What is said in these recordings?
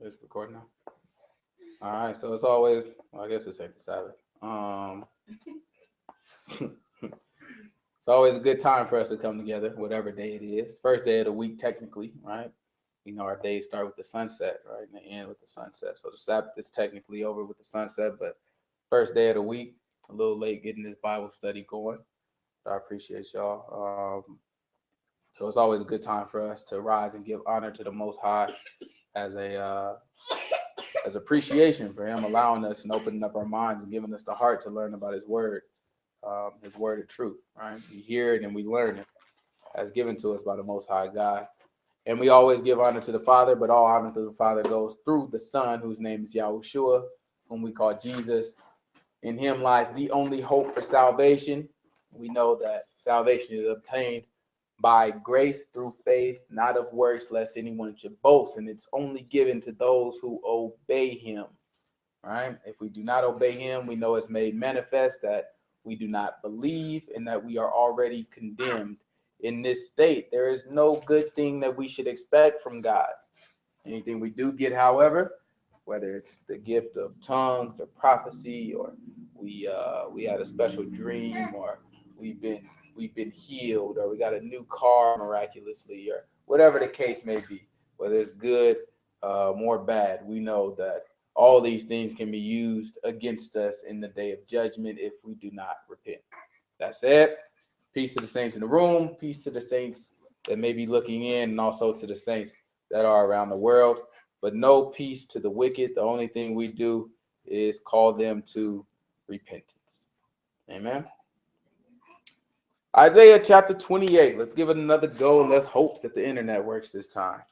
It's recording now. All right, so it's always, well, I guess this ain't the Sabbath. It's always a good time for us to come together, whatever day it is. First day of the week, technically, right? You know, our days start with the sunset, right? And they end with the sunset. So the Sabbath is technically over with the sunset, but first day of the week, a little late getting this Bible study going. But I appreciate y'all. So it's always a good time for us to rise and give honor to the Most High as appreciation for Him allowing us and opening up our minds and giving us the heart to learn about His word of truth. Right? We hear it and we learn it as given to us by the Most High God. And we always give honor to the Father, but all honor to the Father goes through the Son, whose name is Yahushua, whom we call Jesus. In Him lies the only hope for salvation. We know that salvation is obtained by grace through faith, not of works, lest anyone should boast. And it's only given to those who obey Him. Right? If we do not obey Him, we know it's made manifest that we do not believe and that we are already condemned. In this state, there is no good thing that we should expect from God. Anything we do get, however, whether it's the gift of tongues or prophecy, or we had a special dream, or we've been healed, or we got a new car miraculously, or whatever the case may be, whether it's good or bad, we know that all these things can be used against us in the day of judgment if we do not repent. That's it. Peace to the saints in the room. Peace to the saints that may be looking in, and also to the saints that are around the world. But no peace to the wicked. The only thing we do is call them to repentance. Amen. Isaiah chapter 28. Let's give it another go, and let's hope that the internet works this time.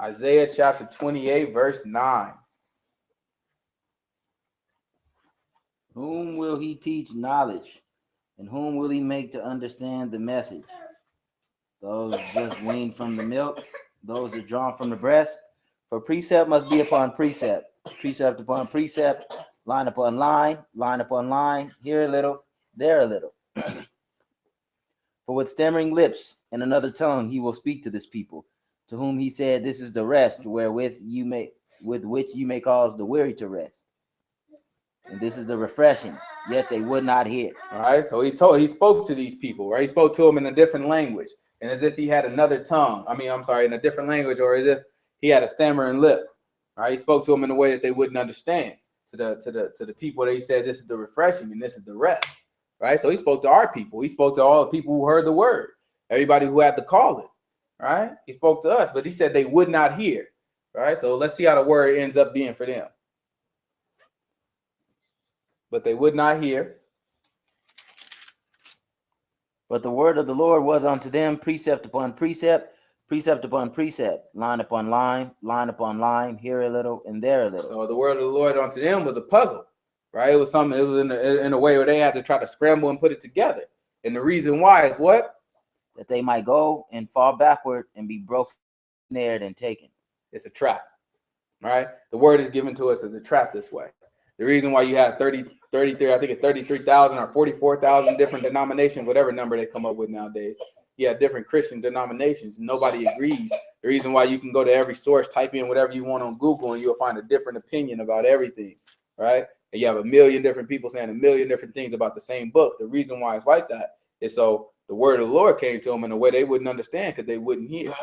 Isaiah chapter 28, verse 9. Whom will He teach knowledge? And whom will He make to understand the message? Those just weaned from the milk, those that drawn from the breast. For precept must be upon precept, precept upon precept, line upon line, line upon line, here a little, there a little. For with stammering lips and another tongue He will speak to this people, to whom He said, this is the rest with which you may cause the weary to rest. And this is the refreshing, yet they would not hear. All right, so he spoke to these people, right? He spoke to them in a different language, and as if he had another tongue. In a different language, or as if he had a stammering lip. All right, he spoke to them in a way that they wouldn't understand. To the people that he said, this is the refreshing and this is the rest. Right? So he spoke to our people. He spoke to all the people who heard the word, everybody who had the calling. Right? He spoke to us, but he said they would not hear. Right? So let's see how the word ends up being for them. But they would not hear. But the word of the Lord was unto them precept upon precept, precept upon precept, line upon line, line upon line, here a little and there a little. So the word of the Lord unto them was a puzzle, right? It was something. It was in a way where they had to try to scramble and put it together. And the reason why is what? That they might go and fall backward and be broken, snared, and taken. It's a trap, right? The word is given to us as a trap this way. The reason why you have 33, I think it's 33,000 or 44,000 different denominations, whatever number they come up with nowadays. You have different Christian denominations. Nobody agrees. The reason why you can go to every source, type in whatever you want on Google, and you'll find a different opinion about everything, right? And you have a million different people saying a million different things about the same book. The reason why it's like that is so the word of the Lord came to them in a way they wouldn't understand because they wouldn't hear,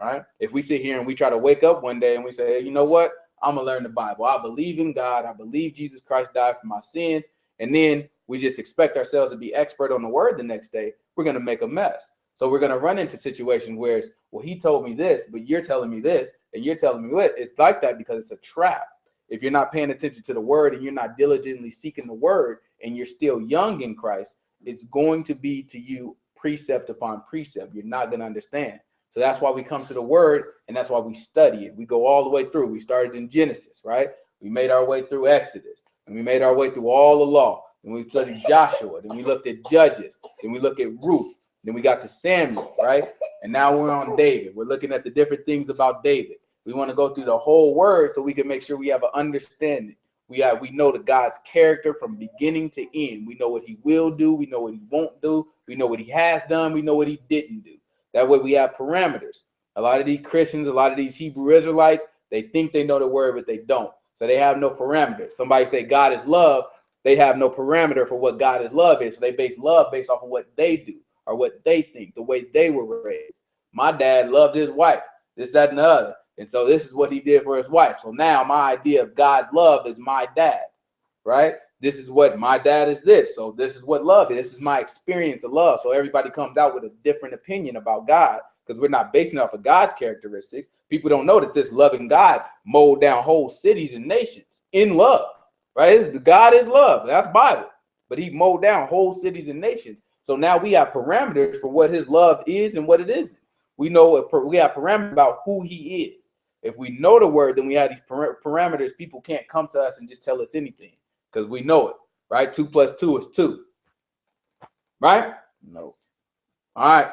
right? If we sit here and we try to wake up one day and we say, hey, you know what? I'm going to learn the Bible. I believe in God. I believe Jesus Christ died for my sins. And then we just expect ourselves to be expert on the word the next day. We're going to make a mess. So we're going to run into situations where it's, well, he told me this, but you're telling me this, and you're telling me what. It's like that because it's a trap. If you're not paying attention to the word and you're not diligently seeking the word and you're still young in Christ, it's going to be to you precept upon precept. You're not going to understand. So that's why we come to the word, and that's why we study it. We go all the way through. We started in Genesis, right? We made our way through Exodus, and we made our way through all the law. And we studied Joshua, then we looked at Judges, then we look at Ruth, then we got to Samuel, right? And now we're on David. We're looking at the different things about David. We want to go through the whole word so we can make sure we have an understanding. We know the God's character from beginning to end. We know what he will do. We know what he won't do. We know what he has done. We know what he didn't do. That way we have parameters. A lot of these Christians, a lot of these Hebrew Israelites, they think they know the word, but they don't. So they have no parameters. Somebody say God is love, they have no parameter for what God is love is. So they base love based off of what they do or what they think, the way they were raised. My dad loved his wife, this, that, and the other. And so this is what he did for his wife. So now my idea of God's love is my dad, right? This is what my dad is this. So this is what love is. This is my experience of love. So everybody comes out with a different opinion about God because we're not basing it off of God's characteristics. People don't know that this loving God mowed down whole cities and nations in love, right? God is love. That's Bible. But he mowed down whole cities and nations. So now we have parameters for what his love is and what it isn't. We know we have parameters about who he is. If we know the word, then we have these parameters. People can't come to us and just tell us anything because we know it, right? 2 + 2 is 2, right? No. All right.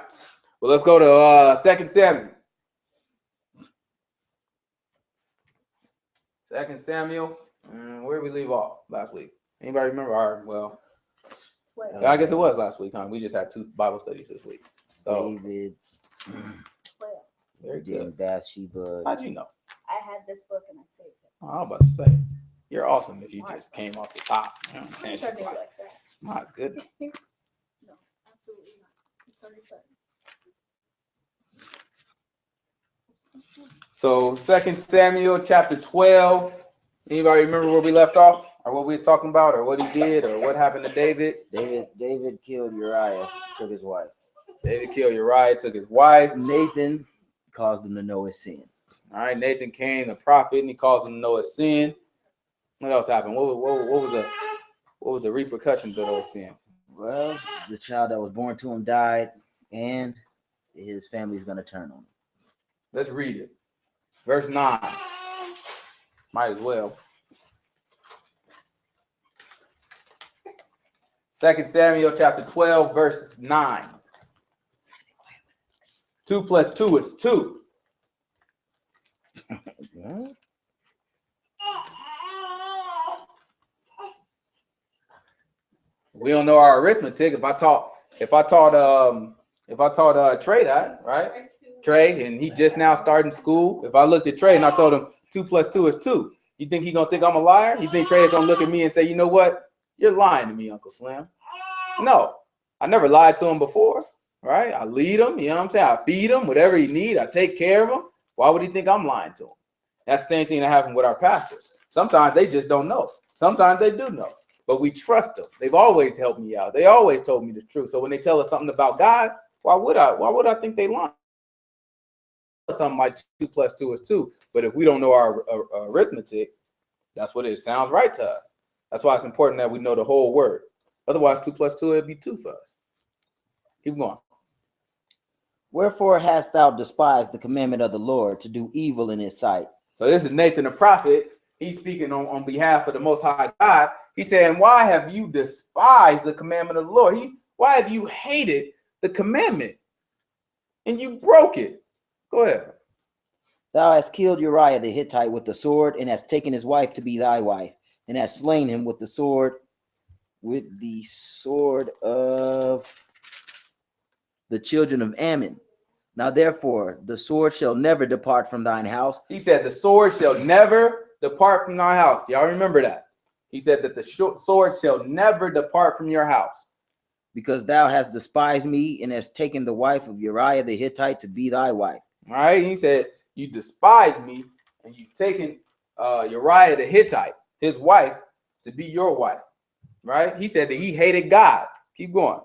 Well, let's go to 2 Samuel. 2 Samuel. Where did we leave off last week? Anybody remember? All right, well, I guess it was last week, huh? We just had 2 Bible studies this week. So David. Very good. Bathsheba. How'd you know? I had this book and I saved it. Oh, I was about to say, you're awesome if you just came off the top. You know what I'm saying? It's already Like, like that. my goodness. No, absolutely not. It's already said. So 2 Samuel chapter 12. Anybody remember where we left off? Or what we were talking about, or what he did, or what happened to David? David killed Uriah, took his wife. David killed Uriah, took his wife. Nathan caused him to know his sin. All right, Nathan came, the prophet, and he caused him to know his sin. What else happened? What was the repercussions of those sins? Well, the child that was born to him died, and his family's going to turn on him. Let's read it. Verse 9. Might as well. 2 Samuel chapter 12, verse 9. 2 + 2 is 2. We don't know our arithmetic. If I taught Trey that, right? Trey, and he just now starting school. If I looked at Trey and I told him 2 + 2 is 2, you think he gonna think I'm a liar? You think Trey is gonna look at me and say, you know what? You're lying to me, Uncle Slim. No, I never lied to him before, right? I lead him, you know what I'm saying? I feed him whatever he need. I take care of him. Why would he think I'm lying to him? That's the same thing that happened with our pastors. Sometimes they just don't know. Sometimes they do know, but we trust them. They've always helped me out. They always told me the truth. So when they tell us something about God, why would I think they lying? Something like 2 + 2 is 2. But if we don't know our arithmetic, that's what it sounds right to us. That's why it's important that we know the whole word. Otherwise, 2 + 2 would be 2 for us. Keep going. Wherefore hast thou despised the commandment of the Lord to do evil in his sight? So this is Nathan the prophet. He's speaking on behalf of the Most High God. He's saying, why have you despised the commandment of the Lord? Why have you hated the commandment and you broke it? Go ahead. Thou hast killed Uriah the Hittite with the sword, and hast taken his wife to be thy wife, and hast slain him with the sword of the children of Ammon. Now therefore the sword shall never depart from thine house. He said the sword shall never depart from thy house. Y'all remember that? He said that the sword shall never depart from your house. Because thou hast despised me, and hast taken the wife of Uriah the Hittite to be thy wife. All right. He said, you despise me, and you've taken Uriah the Hittite, his wife, to be your wife. Right? He said that he hated God. Keep going.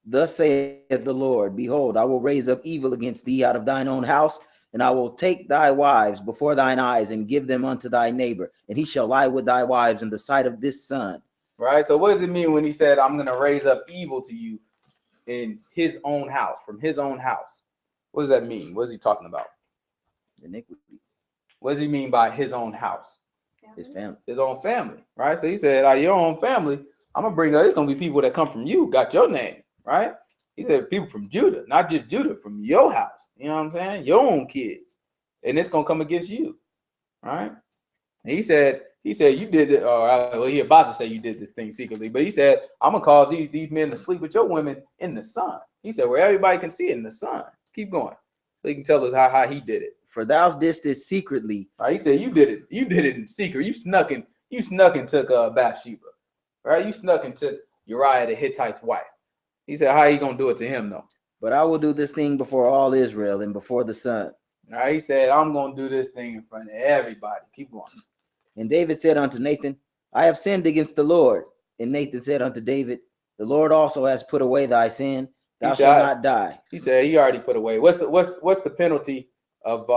Thus saith the Lord, behold, I will raise up evil against thee out of thine own house, and I will take thy wives before thine eyes and give them unto thy neighbor, and he shall lie with thy wives in the sight of this sun. Right? So what does it mean when he said, I'm going to raise up evil to you in his own house, from his own house? What does that mean? What is he talking about? Iniquity. What does he mean by his own house? His family. His own family, right? So he said, out of your own family, I'm going to bring up, it's going to be people that come from you, got your name, right? He said people from Judah, not just Judah, from your house. You know what I'm saying? Your own kids. And it's going to come against you, right? And he said you did it, well, he about to say you did this thing secretly, but he said, I'm going to cause these men to sleep with your women in the sun. He said, where everybody can see it in the sun. Keep going. So he can tell us how he did it. For thou didst it secretly. He said you did it. You did it in secret. You snuck and took Bathsheba. Right? You snuck and took Uriah the Hittite's wife. He said, how you gonna do it to him though? But I will do this thing before all Israel and before the sun. All right, he said, I'm gonna do this thing in front of everybody. Keep going. And David said unto Nathan, I have sinned against the Lord. And Nathan said unto David, the Lord also has put away thy sin. Thou shalt not die. He said he already put away. What's the penalty of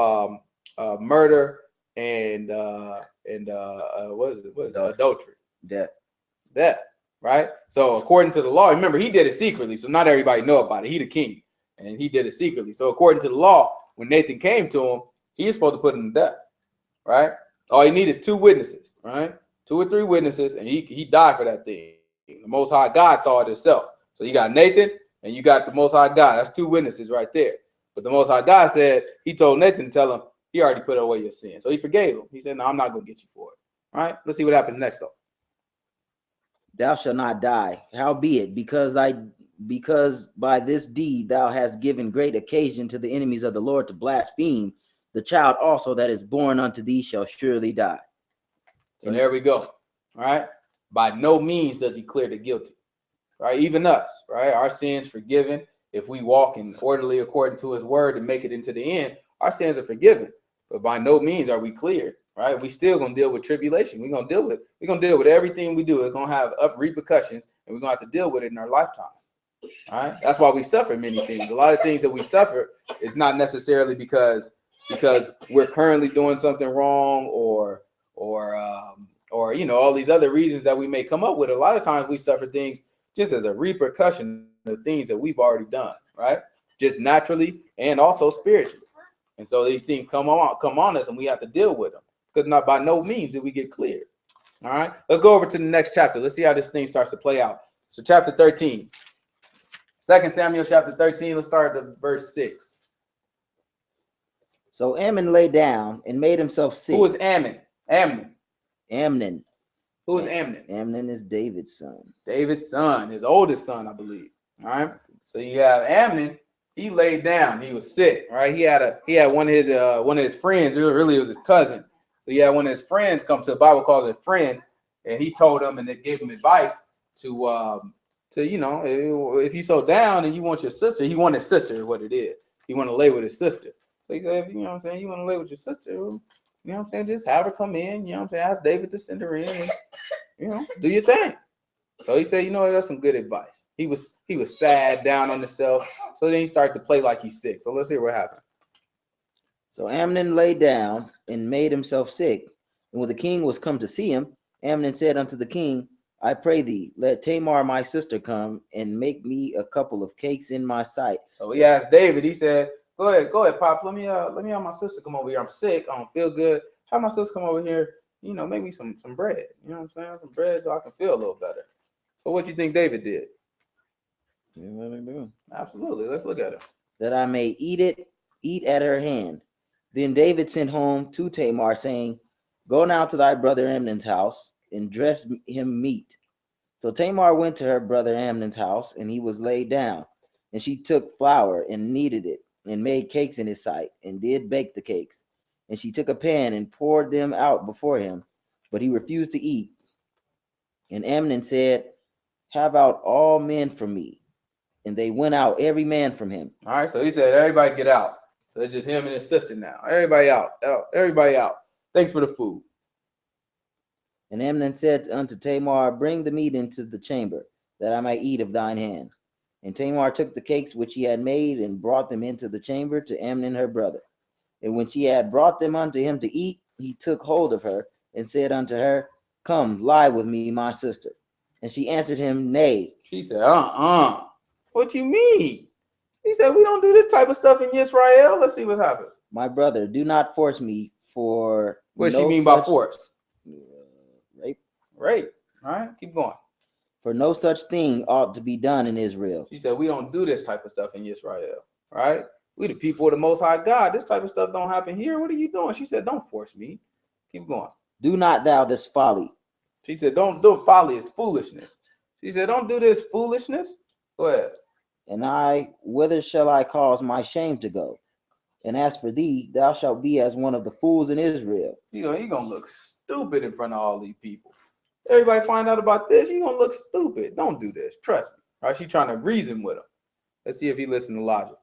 murder and what is it? Adultery? Death. Right. So according to the law, remember he did it secretly, so not everybody know about it. He the king, and he did it secretly. So according to the law, when Nathan came to him, he is supposed to put him to death. Right. All he needs is 2 witnesses. Right. 2 or 3 witnesses, and he died for that thing. The Most High God saw it himself. So you got Nathan and you got the Most High God. That's 2 witnesses right there. But the Most High God said he told Nathan to tell him he already put away your sin. So he forgave him. He said, no, I'm not going to get you for it. All right. Let's see what happens next though. Thou shalt not die. Howbeit, because by this deed thou hast given great occasion to the enemies of the Lord to blaspheme, the child also that is born unto thee shall surely die. So there we go. All right. By no means does he clear the guilty. Right. Even us. Right. Our sins forgiven. If we walk in orderly according to his word and make it into the end, our sins are forgiven. But by no means are we cleared. Right, we still gonna deal with tribulation. We're gonna deal with everything we do. It's gonna have repercussions, and we're gonna have to deal with it in our lifetime. All right, that's why we suffer many things. A lot of things that we suffer is not necessarily because we're currently doing something wrong or all these other reasons that we may come up with. A lot of times we suffer things just as a repercussion of things that we've already done. Right, just naturally and also spiritually. And so these things come on us, and we have to deal with them. Because not by no means did we get cleared. All right, let's go over to the next chapter. Let's see how this thing starts to play out. So chapter 13, 2 Samuel chapter 13. Let's start at verse 6. So Ammon lay down and made himself sick. Who is Ammon? Amnon. Who is Amnon? Amnon is David's son. David's son, his oldest son, I believe. All right. So you have Amnon. He laid down. He was sick. Right. He had one of his friends. Really, it was his cousin. So yeah, one of his friends come to the Bible calls it a friend, and he told him and they gave him advice to if you so down and you want your sister, he wanted his sister is what it is. He want to lay with his sister. So he said, you know what I'm saying, you want to lay with your sister, you know what I'm saying, just have her come in, you know what I'm saying, ask David to send her in and, do your thing. So he said, that's some good advice. He was sad, down on himself. So then he started to play like he's sick. So let's hear what happened. So Amnon lay down and made himself sick. And when the king was come to see him, Amnon said unto the king, I pray thee, let Tamar my sister come and make me a couple of cakes in my sight. So he asked David, he said, Go ahead, Pop. Let me have my sister come over here. I'm sick. I don't feel good. Have my sister come over here, make me some bread. You know what I'm saying? Some bread so I can feel a little better. So what you think David did? Absolutely. Let's look at it. That I may eat at her hand. Then David sent home to Tamar, saying, Go now to thy brother Amnon's house and dress him meat. So Tamar went to her brother Amnon's house, and he was laid down. And she took flour and kneaded it, and made cakes in his sight, and did bake the cakes. And she took a pan and poured them out before him, but he refused to eat. And Amnon said, Have out all men from me. And they went out, every man from him. All right, so he said, everybody get out. So it's just him and his sister now. Everybody out. Everybody out. Thanks for the food. And Amnon said unto Tamar, Bring the meat into the chamber, that I may eat of thine hand. And Tamar took the cakes which he had made, and brought them into the chamber to Amnon her brother. And when she had brought them unto him to eat, he took hold of her, and said unto her, Come, lie with me, my sister. And she answered him, Nay. She said, What you mean? He said, we don't do this type of stuff in Israel. Let's see what happens. My brother, do not force me for. What she mean by force? Rape. Rape. All right, keep going. For no such thing ought to be done in Israel. She said, we don't do this type of stuff in Israel. Right? We the people of the Most High God. This type of stuff don't happen here. What are you doing? She said, don't force me. Keep going. Do not thou this folly. She said, don't do folly. It's foolishness. She said, don't do this foolishness. Go ahead. And whither shall I cause my shame to go? And as for thee, thou shalt be as one of the fools in Israel. You're gonna look stupid in front of all these people. Everybody find out about this, you're gonna look stupid. Don't do this. Trust me. Right? She trying to reason with him. Let's see if he listens to logic.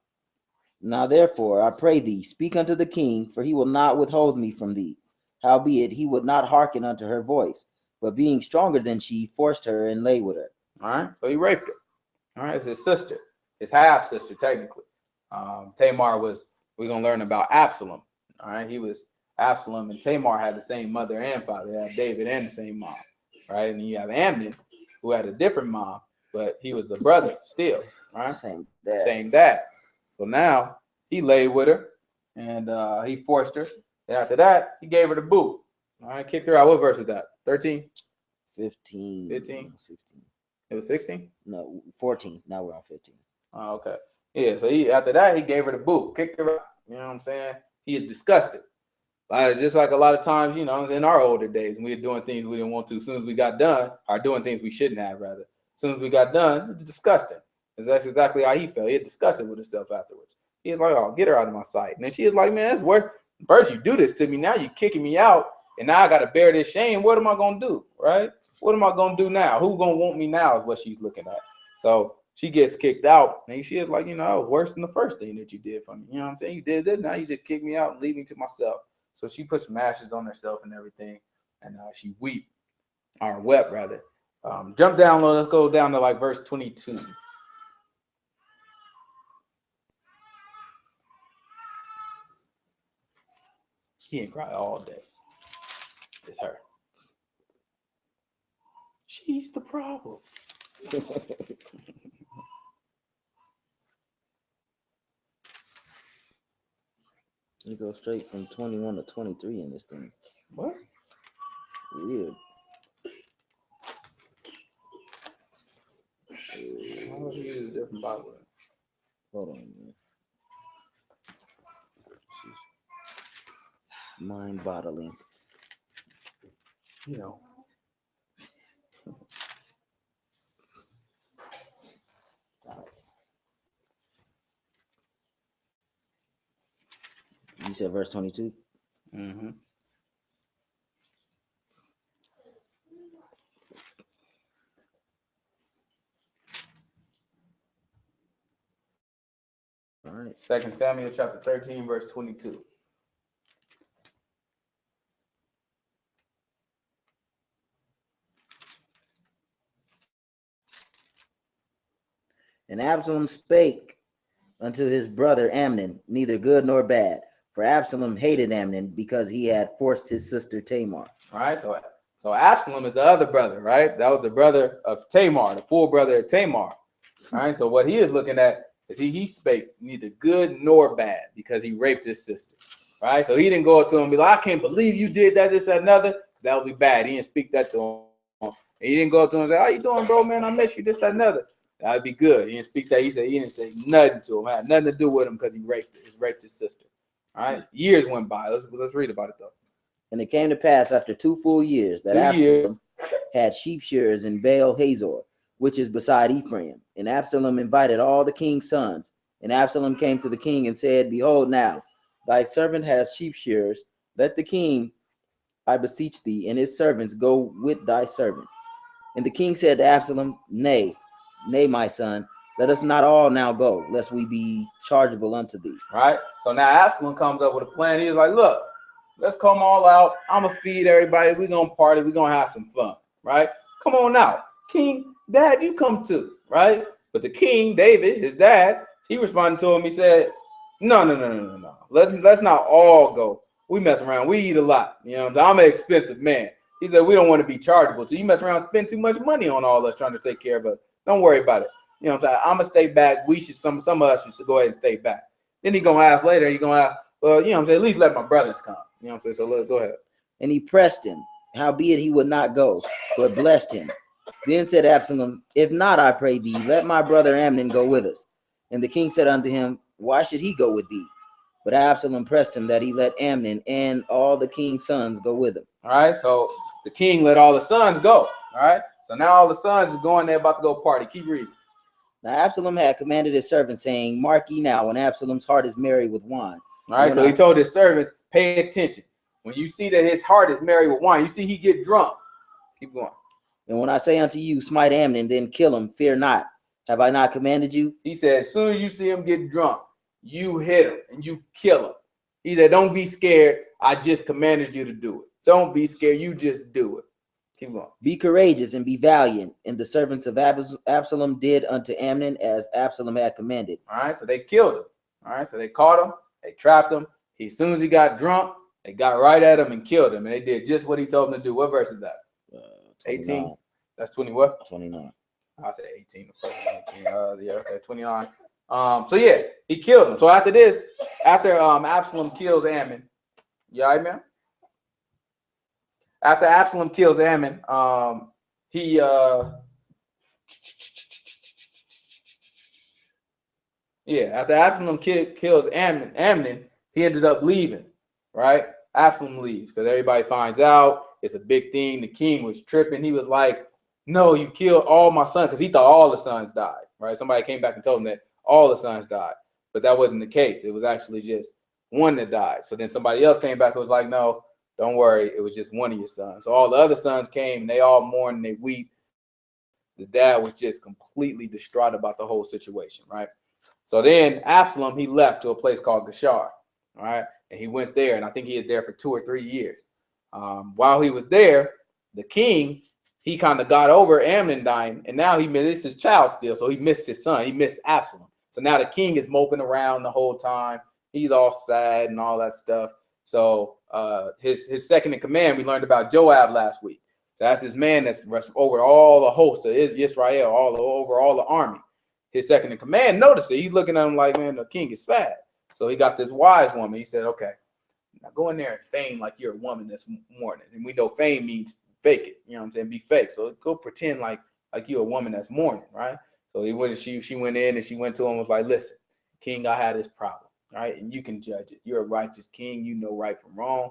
Now therefore, I pray thee, speak unto the king, for he will not withhold me from thee. Howbeit, he would not hearken unto her voice, but being stronger than she, forced her and lay with her. All right, so he raped her. All right, it's his sister, his half sister, technically. Tamar was, we're gonna learn about Absalom. All right, he was Absalom, and Tamar had the same mother and father. They had David and the same mom. Right, and then you have Amnon, who had a different mom, but he was the brother still. Right, Same dad. Same dad. So now he lay with her, and he forced her. And after that, he gave her the boot. All right, kicked her out. What verse is that? 13? 15. 15? 16. It was 16? No, 14. Now we're on 15. Oh, okay. Yeah, so after that, he gave her the boot, kicked her out. You know what I'm saying? He is disgusted. Just like a lot of times, in our older days, we were doing things we didn't want to. As soon as we got done, or doing things we shouldn't have, rather. As soon as we got done, it was disgusting. Because that's exactly how he felt. He had disgusted with himself afterwards. He was like, oh, get her out of my sight. And then she was like, man, it's worth. First, you do this to me. Now you're kicking me out. And now I got to bear this shame. What am I going to do? Right? What am I going to do now? Who's going to want me now is what she's looking at. So she gets kicked out. And she is like, worse than the first thing that you did for me. You know what I'm saying? You did this. Now you just kick me out and leave me to myself. So she put some ashes on herself and everything. And she wept rather. Jump down low. Let's go down to like verse 22. He ain't cry all day. It's her. She's the problem. You go straight from 21 to 23 in this thing. What? Weird. Why would he use a different Bible? Hold on, man. Mind boggling. You said verse 22? Mm-hmm. All right. 2 Samuel chapter 13, verse 22. And Absalom spake unto his brother Amnon, neither good nor bad. For Absalom hated Amnon because he had forced his sister Tamar. All right, so Absalom is the other brother, right? That was the brother of Tamar, the full brother of Tamar. All right, so what he is looking at is he spake neither good nor bad because he raped his sister. All right, so he didn't go up to him and be like, I can't believe you did that, this, that, another. That would be bad. He didn't speak that to him. And he didn't go up to him and say, how you doing, bro, man? I miss you, this, that, another. That would be good. He didn't speak that. He didn't say nothing to him. Had nothing to do with him because he raped his sister. All right, years went by. Let's read about it though. And it came to pass after 2 full years that Absalom had sheep shearers in Baal Hazor, which is beside Ephraim. And Absalom invited all the king's sons. And Absalom came to the king and said, behold, now thy servant has sheep shearers. Let the king, I beseech thee, and his servants go with thy servant. And the king said to Absalom, nay, my son, let us not all now go, lest we be chargeable unto thee. Right? So now Absalom comes up with a plan. He's like, look, let's come all out. I'm going to feed everybody. We're going to party. We're going to have some fun. Right? Come on out. King, dad, you come too. Right? But the king, David, his dad, he responded to him. He said, no. Let's not all go. We mess around. We eat a lot. You know what I'm saying? I'm an expensive man. He said, we don't want to be chargeable. So you mess around, spend too much money on all us trying to take care of us. Don't worry about it. You know what I'm saying? I'm going to stay back. We should, some of us should go ahead and stay back. Then he's going to ask later, he's going to ask, well, you know what I'm saying? At least let my brothers come. You know what I'm saying? So let's go ahead. And he pressed him, howbeit he would not go, but blessed him. Then said Absalom, if not, I pray thee, let my brother Amnon go with us. And the king said unto him, why should he go with thee? But Absalom pressed him that he let Amnon and all the king's sons go with him. All right, so the king let all the sons go. All right, so now all the sons is going there about to go party. Keep reading. Now Absalom had commanded his servants, saying, mark ye now, when Absalom's heart is merry with wine, All right, so he told his servants, pay attention. When you see that his heart is merry with wine, you see he get drunk. Keep going. And when I say unto you, smite Amnon, then kill him, fear not. Have I not commanded you? He said, as soon as you see him get drunk, you hit him and you kill him. He said, don't be scared. I just commanded you to do it. Don't be scared. You just do it. Keep going. Be courageous and be valiant. And the servants of Absalom did unto Amnon as Absalom had commanded. All right, so they killed him. All right, so they caught him. They trapped him. As soon as he got drunk, they got right at him and killed him. And they did just what he told them to do. What verse is that? 18. That's 20 what? 29. I said 18. Yeah, okay, 29. So yeah, he killed him. So after this, after Absalom kills Ammon, you all right, man? After Absalom kills Ammon, after Absalom kills Amnon, he ended up leaving, right? Absalom leaves because everybody finds out. It's a big thing. The king was tripping. He was like, no, you killed all my sons, because he thought all the sons died, right? Somebody came back and told him that all the sons died, but that wasn't the case. It was actually just one that died. So then somebody else came back and was like, no, don't worry, it was just one of your sons. So all the other sons came and they all mourn and they weep. The dad was just completely distraught about the whole situation, right? So then Absalom, he left to a place called Geshar, all right? And he went there, and I think he was there for 2 or 3 years. While he was there, the king, he kind of got over Amnon dying, and now he missed his child still, so he missed his son. He missed Absalom. So now the king is moping around the whole time. He's all sad and all that stuff. So his second in command, we learned about Joab last week. So that's his man that's over all the hosts of Israel, over all the army. His second in command noticed it. He's looking at him like, man, the king is sad. So he got this wise woman. He said, okay, now go in there and feign like you're a woman that's mourning. And we know feign means fake it, you know what I'm saying? Be fake. So go pretend like you're a woman that's mourning, right? So he went. She went in and she went to him and was like, listen, king, I had this problem, right? And you can judge it. You're a righteous king. You know right from wrong.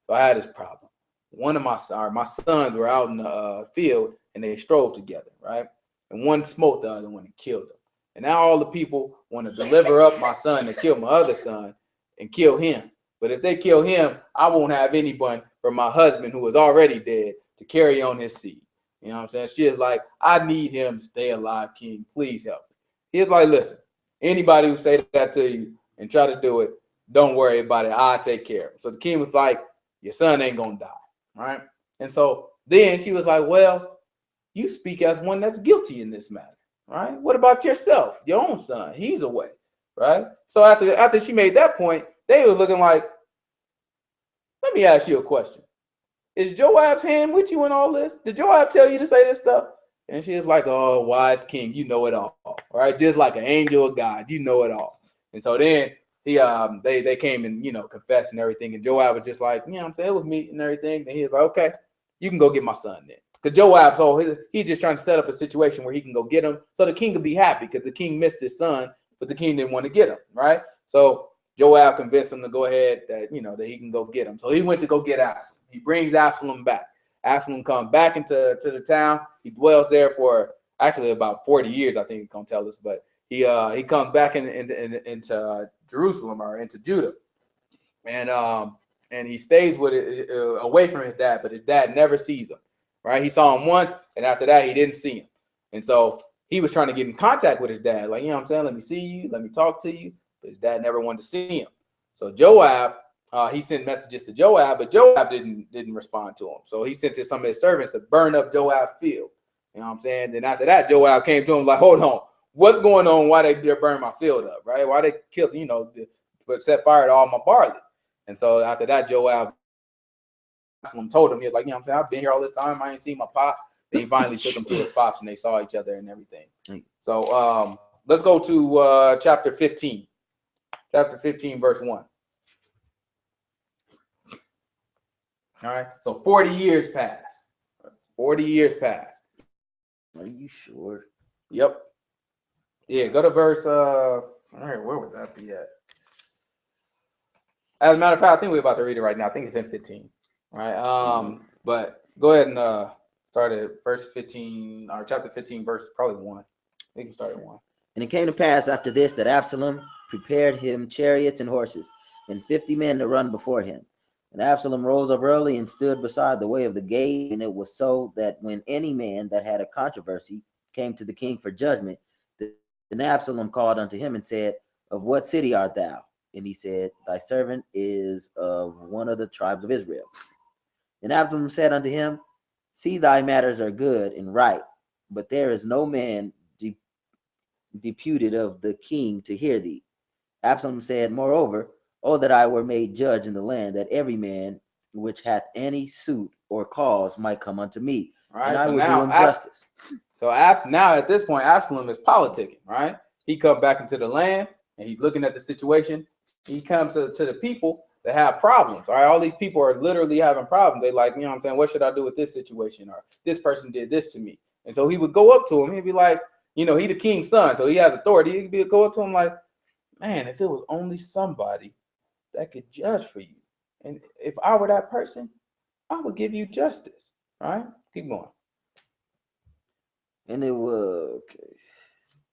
So I had this problem. One of my sons were out in the field and they strove together, right? And one smote the other one and killed him. And now all the people want to deliver up my son to kill my other son and kill him. But if they kill him, I won't have anyone from my husband who is already dead to carry on his seed. You know what I'm saying? She is like, I need him to stay alive, king. Please help me. He's like, listen, anybody who say that to you and try to do it, don't worry about it. I'll take care of it. So the king was like, your son ain't going to die, right? And so then she was like, well, you speak as one that's guilty in this matter, right? What about yourself, your own son? He's away, right? So after she made that point, they were looking like, let me ask you a question. Is Joab's hand with you in all this? Did Joab tell you to say this stuff? And she was like, oh, wise king, you know it all right? Just like an angel of God, you know it all. And so then they came and, confessed and everything. And Joab was just like, I'm saying, it was me and everything. And he was like, okay, you can go get my son then. Because Joab, he's just trying to set up a situation where he can go get him so the king could be happy, because the king missed his son, but the king didn't want to get him, right? So Joab convinced him to go ahead that he can go get him. So he went to go get Absalom. He brings Absalom back. Absalom comes back into the town. He dwells there for actually about 40 years, I think he's gonna tell us. But he comes back into Jerusalem, or into Judah, and he stays with it away from his dad. But his dad never sees him. Right? He saw him once, and after that, he didn't see him. And so he was trying to get in contact with his dad, like, what I'm saying, let me see you, let me talk to you. But his dad never wanted to see him. So Joab, he sent messages to Joab, but Joab didn't respond to him. So he sent to some of his servants to burn up Joab's field. You know what I'm saying? Then after that, Joab came to him like, hold on, what's going on? Why they're burning my field up, right? Why they killed, but set fire to all my barley. And so after that, Joab told him, he was like, I'm saying, I've been here all this time, I ain't seen my pops. Then he finally took him to his pops and they saw each other and everything. So let's go to chapter 15. Chapter 15, verse 1. All right. So 40 years passed. 40 years passed. Are you sure? Yep. Yeah, go to verse all right, where would that be at? As a matter of fact, I think we're about to read it right now. I think it's in 15. All right. But go ahead and start at verse 15, or chapter 15, verse probably 1. We can start at 1. And it came to pass after this that Absalom prepared him chariots and horses. and 50 men to run before him. And Absalom rose up early and stood beside the way of the gate. And it was so that when any man that had a controversy came to the king for judgment, then Absalom called unto him and said, Of what city art thou? And he said, Thy servant is of one of the tribes of Israel. And Absalom said unto him, See, thy matters are good and right, but there is no man deputed of the king to hear thee. Absalom said, Moreover, oh, that I were made judge in the land, that every man which hath any suit or cause might come unto me, Right, and I so will do now him justice. So now at this point, Absalom is politicking, right? He comes back into the land and he's looking at the situation. He comes to the people that have problems. All right, all these people are literally having problems. They like, you know what I'm saying? What should I do with this situation? Or this person did this to me. And so he would go up to him. He'd be like, you know, he the king's son, so he has authority. He'd go up to him like, man, if it was only somebody that could judge for you, and if I were that person, I would give you justice. All right, keep going. And it was okay.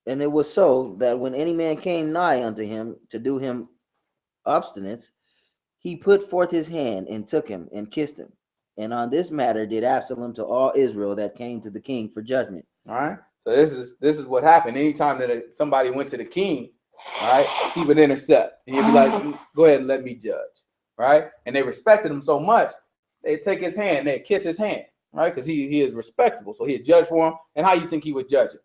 And it was so that when any man came nigh unto him to do him obstinance, he put forth his hand and took him and kissed him. And on this matter did Absalom to all Israel that came to the king for judgment. All right. So this is what happened. Anytime that somebody went to the king, all right, he would intercept. He'd be like, "Go ahead and let me judge." Right? And they respected him so much, they'd take his hand, they'd kiss his hand, right? Because he is respectable. So he'd judge for him. And how you think he would judge him?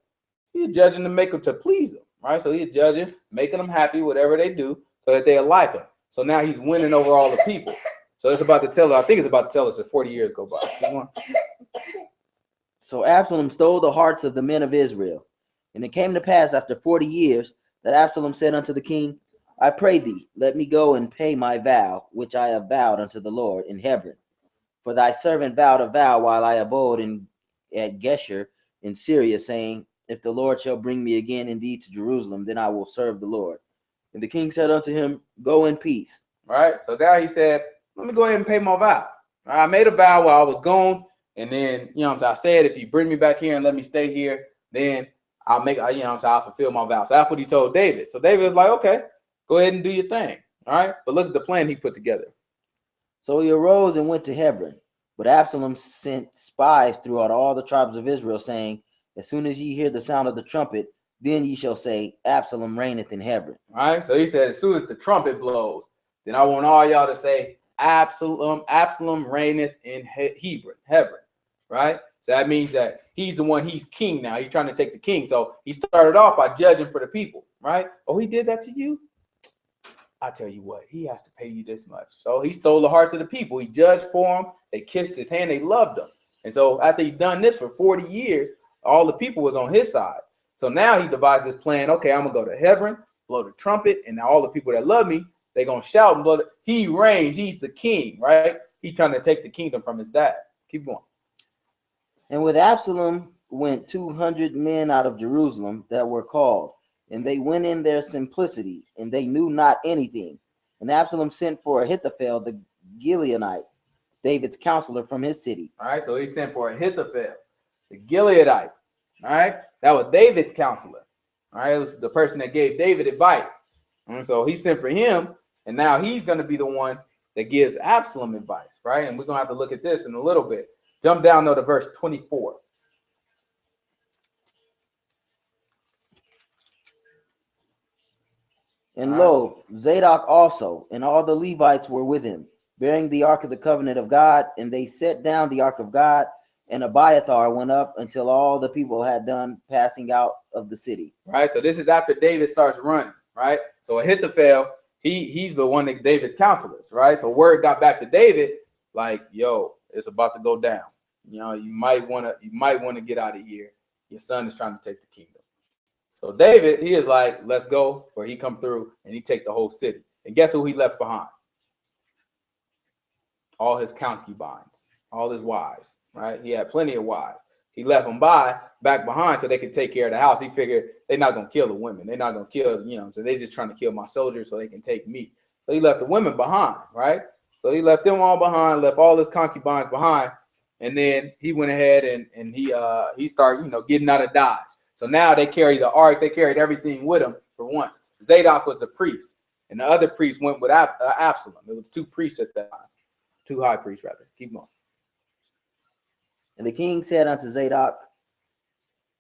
He'd judge him to make him to please him, right? So he'd judge him, making them happy, whatever they do, so that they'll like him. So now he's winning over all the people. So it's about to tell us, I think it's about to tell us that 40 years go by. Come on. So Absalom stole the hearts of the men of Israel. And it came to pass after 40 years that Absalom said unto the king, I pray thee, let me go and pay my vow, which I have vowed unto the Lord in Hebron. For thy servant vowed a vow while I abode at Geshur in Syria, saying, If the Lord shall bring me again indeed to Jerusalem, then I will serve the Lord. And the king said unto him, Go in peace. All right. So now he said, let me go ahead and pay my vow. I made a vow while I was gone. And then, you know what I'm saying, I said, if you bring me back here and let me stay here, then I'll make, you know what I'm saying, I'll fulfill my vow. So that's what he told David. So David was like, okay, go ahead and do your thing. All right. But look at the plan he put together. So he arose and went to Hebron. But Absalom sent spies throughout all the tribes of Israel, saying, As soon as ye hear the sound of the trumpet, then ye shall say, Absalom reigneth in Hebron. All right. So he said, as soon as the trumpet blows, then I want all y'all to say, Absalom reigneth in Hebron. Right. So that means that he's the one, he's king now. He's trying to take the king. So he started off by judging for the people. Right. Oh, he did that to you? I tell you what, he has to pay you this much. So he stole the hearts of the people. He judged for him. They kissed his hand. They loved him. And so after he'd done this for 40 years, all the people was on his side. So now he devised his plan. Okay, I'm going to go to Hebron, blow the trumpet, and now all the people that love me, they're going to shout and blow it. He reigns. He's the king, right? He's trying to take the kingdom from his dad. Keep going. And with Absalom went 200 men out of Jerusalem that were called, and they went in their simplicity, and they knew not anything. And Absalom sent for Ahithophel the Gileadite, David's counselor from his city. All right, so he sent for Ahithophel, the Gileadite. All right, that was David's counselor. All right, it was the person that gave David advice. And so he sent for him, and now he's going to be the one that gives Absalom advice, right? And we're going to have to look at this in a little bit. Jump down to verse 24. And lo, Zadok also, and all the Levites were with him, bearing the ark of the covenant of God, and they set down the ark of God, and Abiathar went up until all the people had done passing out of the city. Right, so this is after David starts running, right? So Ahithophel, he's the one that David's counselors, right? So word got back to David, like, yo, it's about to go down. You know, you might want to get out of here. Your son is trying to take the kingdom. So David, he is like, let's go, where he come through and he take the whole city. And guess who he left behind? All his concubines, all his wives, right? He had plenty of wives. He left them back behind so they could take care of the house. He figured they're not going to kill the women. They're not going to kill, you know, so they're just trying to kill my soldiers so they can take me. So he left the women behind, right? So he left them all behind, left all his concubines behind. And then he went ahead and he started, you know, getting out of Dodge. So now they carry the ark. They carried everything with them for once. Zadok was the priest. and the other priest went with Absalom. It was two priests at that time, two high priests rather. Keep going. And the king said unto Zadok,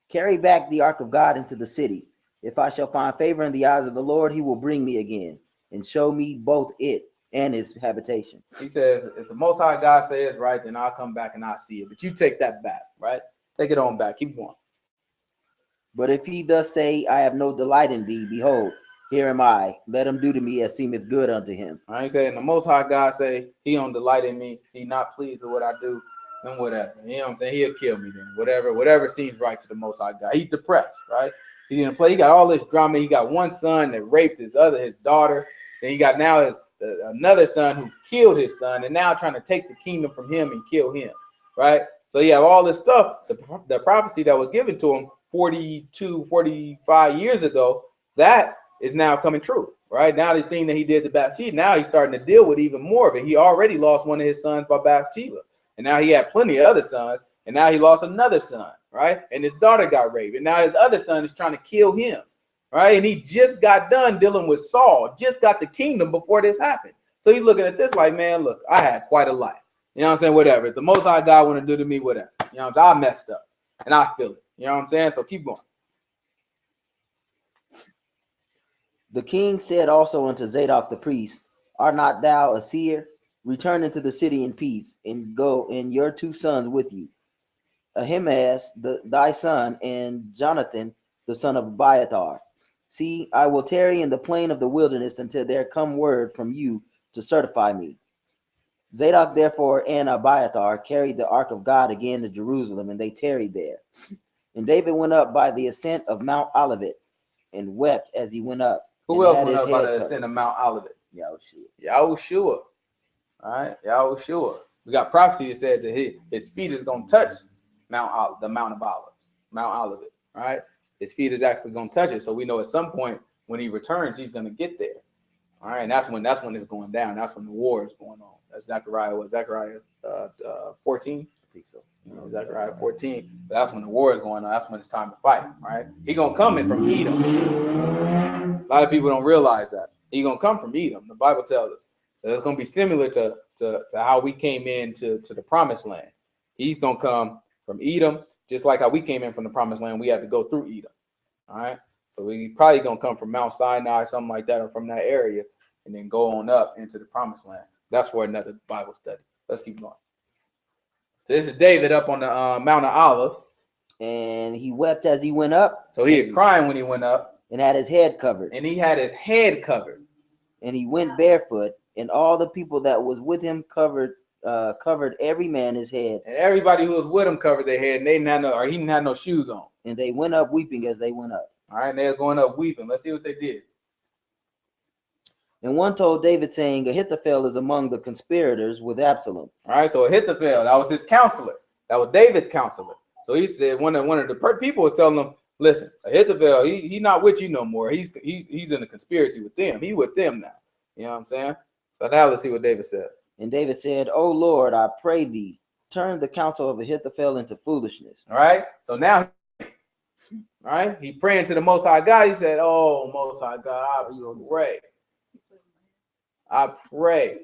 carry back the ark of God into the city. If I shall find favor in the eyes of the Lord, he will bring me again and show me both it and his habitation. He says, if the Most High God says right, then I'll come back and I'll see it. But you take that back, right? Take it on back. Keep going. But if he thus say, I have no delight in thee, behold, here am I. Let him do to me as seemeth good unto him. I ain't saying the Most High God say he don't delight in me. He not pleased with what I do. Then whatever. You know what I'm saying? He'll kill me then. Whatever seems right to the Most High God. He's depressed, right? He's in a play. He got all this drama. He got one son that raped his daughter. Then he got now another son who killed his son, and now trying to take the kingdom from him and kill him, right? So you have all this stuff. The prophecy that was given to him 42, 45 years ago, that is now coming true, right? Now the thing that he did to Bathsheba, now he's starting to deal with even more of it. He already lost one of his sons by Bathsheba, and now he had plenty of other sons, and now he lost another son, right? And his daughter got raped, and now his other son is trying to kill him, right? And he just got done dealing with Saul, just got the kingdom before this happened. So he's looking at this like, man, look, I had quite a life. You know what I'm saying? Whatever. If the Most High God want to do to me, whatever. You know what I'm saying? I messed up, and I feel it. You know what I'm saying? So keep going. The king said also unto Zadok the priest, art not thou a seer? Return into the city in peace, and go, and your two sons with you, Ahimaaz thy son, and Jonathan the son of Abiathar. See, I will tarry in the plain of the wilderness until there come word from you to certify me. Zadok therefore and Abiathar carried the ark of God again to Jerusalem, and they tarried there. And David went up by the ascent of Mount Olivet, and wept as he went up. Who else went up by the ascent of Mount Olivet? Yahushua. All right, Yahushua. We got prophecy that said that his feet is going to touch the Mount of Olives, Mount Olivet. All right, his feet is actually going to touch it. So we know at some point when he returns, he's going to get there. All right, and that's when it's going down. That's when the war is going on. That's Zechariah 14. I think so. You know, Zechariah 14. But that's when the war is going on. That's when it's time to fight. Right? He gonna come in from Edom. A lot of people don't realize that. He gonna come from Edom. The Bible tells us that it's gonna be similar to how we came into the promised land. He's gonna come from Edom, just like how we came in from the promised land. We had to go through Edom. All right. So we probably gonna come from Mount Sinai, something like that, or from that area, and then go on up into the promised land. That's for another Bible study. Let's keep going. So this is David up on the Mount of Olives. And he wept as he went up. So he had crying when he went up. And had his head covered. And he had his head covered. And he went barefoot, and all the people that was with him covered every man his head. And everybody who was with him covered their head, and he didn't have no shoes on. And they went up weeping as they went up. All right, they were going up weeping. Let's see what they did. And one told David, saying, Ahithophel is among the conspirators with Absalom. All right, so Ahithophel, that was his counselor. That was David's counselor. So he said, one of the people was telling him, listen, Ahithophel, he not with you no more. He's in a conspiracy with them. He with them now. You know what I'm saying? So now let's see what David said. And David said, O Lord, I pray thee, turn the counsel of Ahithophel into foolishness. All right, so now, all right, he praying to the Most High God. He said, oh, Most High God, I pray,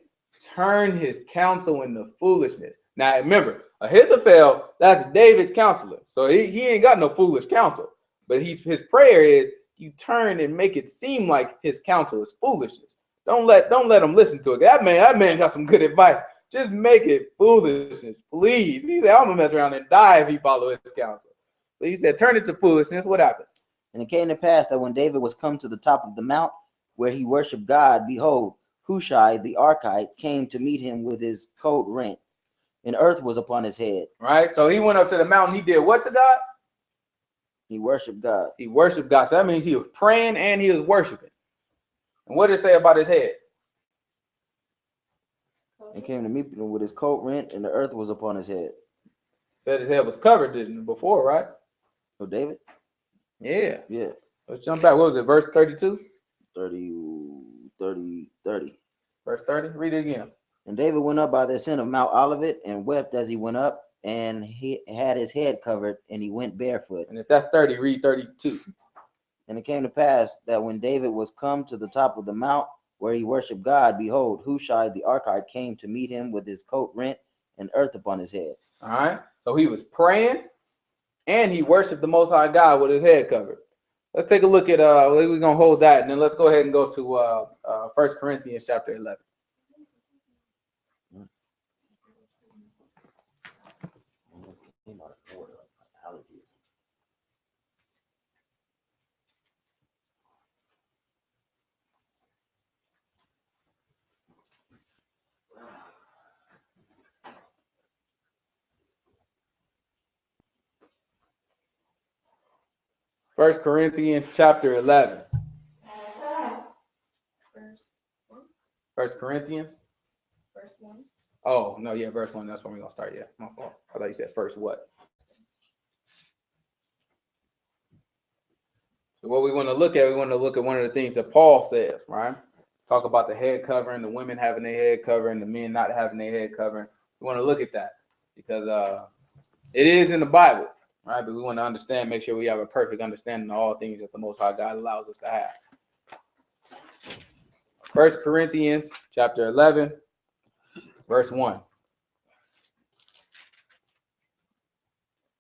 turn his counsel into foolishness. Now, remember, Ahithophel, that's David's counselor. So he ain't got no foolish counsel. But his prayer is, you turn and make it seem like his counsel is foolishness. Don't let him listen to it. That man got some good advice. Just make it foolishness, please. He said, I'm going to mess around and die if he follow his counsel. So he said, turn it to foolishness. What happened? And it came to pass that when David was come to the top of the mount where he worshiped God, behold, Hushai the Archite came to meet him with his coat rent, and earth was upon his head. Right? So he went up to the mountain. He did what to God? He worshiped God. He worshiped God. So that means he was praying and he was worshiping. And what did it say about his head? And came to meet him with his coat rent, and the earth was upon his head. Said his head was covered before, right? Oh, David? Yeah. Yeah. Let's jump back. What was it? Verse 32? 30. Verse 30. Read it again. And David went up by the ascent of Mount Olivet and wept as he went up, and he had his head covered, and he went barefoot. And if that's 30, read 32. And it came to pass that when David was come to the top of the mount where he worshipped God, behold, Hushai the Archite came to meet him with his coat rent and earth upon his head. All right. So he was praying and he worshiped the Most High God with his head covered. Let's take a look at we're gonna hold that, and then let's go ahead and go to 1 Corinthians chapter 11. First Corinthians chapter 11. First Corinthians. Verse 1. Oh, no, yeah, verse 1. That's where we're going to start. Yeah, my fault. I thought you said first what? So what we want to look at one of the things that Paul says, right? Talk about the head covering, the women having their head covering, the men not having their head covering. We want to look at that because it is in the Bible, right? But we want to understand, make sure we have a perfect understanding of all things that the Most High God allows us to have. First Corinthians chapter 11, verse 1.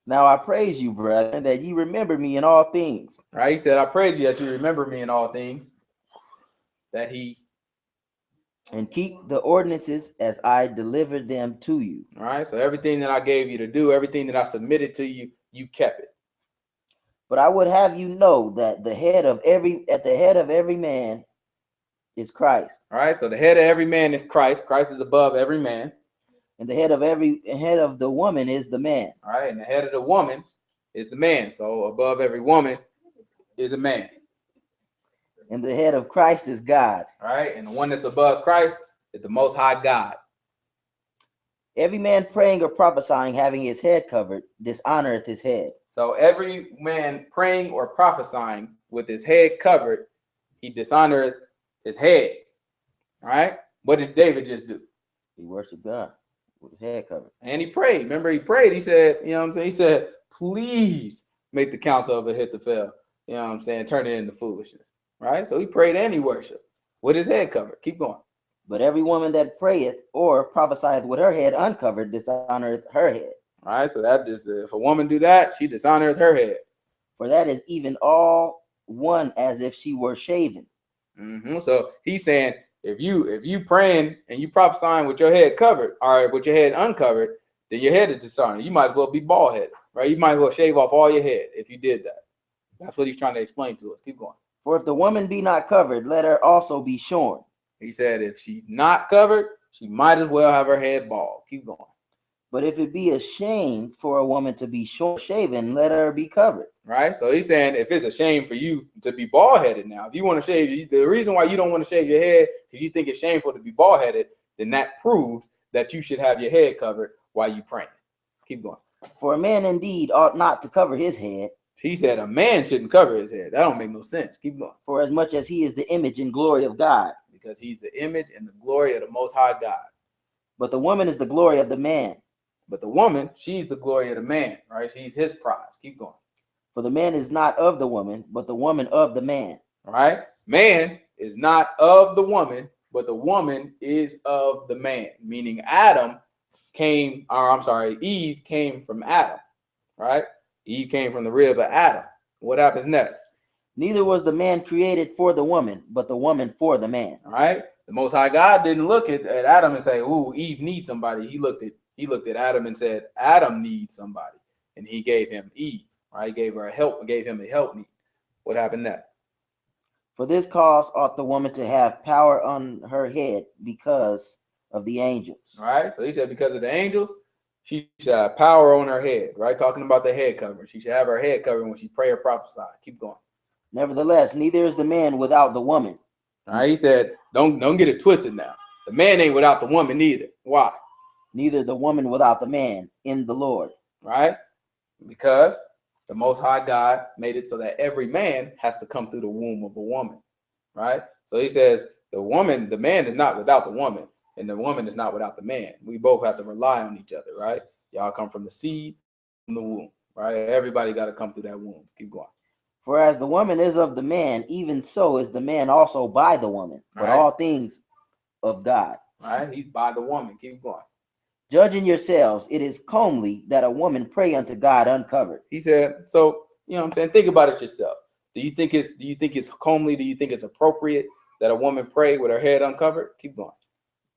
Now I praise you, brethren, that ye remember me in all things. Right? He said, I praise you that you remember me in all things, that he, and keep the ordinances as I delivered them to you. all right? So everything that I gave you to do, everything that I submitted to you, you kept it. But I would have you know that at the head of every man is Christ. All right? So the head of every man is Christ. Christ is above every man. And the head of the woman is the man. All right? And the head of the woman is the man. So above every woman is a man. And the head of Christ is God. All right? And the one that's above Christ is the Most High God. Every man praying or prophesying, having his head covered, dishonoreth his head. So every man praying or prophesying with his head covered, he dishonored his head. All right? What did David just do? He worshiped God with his head covered. And he prayed. Remember, he prayed. He said, you know what I'm saying? He said, please make the counsel of Ahithophel, you know what I'm saying, turn it into foolishness. Right? So he prayed and he worshiped with his head covered. Keep going. But every woman that prayeth or prophesieth with her head uncovered dishonoreth her head. All right, so that is, if a woman do that, she dishonoreth her head. For that is even all one as if she were shaven. So he's saying, if you praying and you prophesying with your head covered, or with your head uncovered, then your head is dishonored. You might as well be bald headed, right? You might as well shave off all your head if you did that. That's what he's trying to explain to us. Keep going. For if the woman be not covered, let her also be shorn. He said, if she's not covered, she might as well have her head bald. Keep going. But if it be a shame for a woman to be short shaven, let her be covered. Right? So he's saying, if it's a shame for you to be bald headed now, if you want to shave, the reason why you don't want to shave your head because you think it's shameful to be bald headed, then that proves that you should have your head covered while you praying. Keep going. For a man indeed ought not to cover his head. He said a man shouldn't cover his head. That don't make no sense. Keep going. For as much as he is the image and glory of God. Because he's the image and the glory of the Most High God. But the woman is the glory of the man. But the woman, she's the glory of the man, right? She's his prize. Keep going. For the man is not of the woman, but the woman of the man. All right? Man is not of the woman, but the woman is of the man. Meaning Eve came from Adam, right? Eve came from the rib of Adam. What happens next? Neither was the man created for the woman, but the woman for the man. All right? The Most High God didn't look at Adam and say, ooh, Eve needs somebody. He looked at Adam and said, Adam needs somebody. And he gave him Eve, right? He gave him a helpmeet. What happened next? For this cause ought the woman to have power on her head because of the angels. All right? So he said because of the angels, she should have power on her head, right? Talking about the head covering. She should have her head covering when she pray or prophesy. Keep going. Nevertheless, neither is the man without the woman. All right? He said, don't get it twisted now. The man ain't without the woman either. Why? Neither the woman without the man in the Lord. Right? Because the Most High God made it so that every man has to come through the womb of a woman. Right? So he says the man is not without the woman, and the woman is not without the man. We both have to rely on each other, right? Y'all come from the seed, from the womb, right? Everybody got to come through that womb. Keep going. For as the woman is of the man, even so is the man also by the woman. But Right. all things of God. Right? He's by the woman. Keep going. Judging yourselves, it is comely that a woman pray unto God uncovered. He said, so, you know what I'm saying? Think about it yourself. Do you think it's comely? Do you think it's appropriate that a woman pray with her head uncovered? Keep going.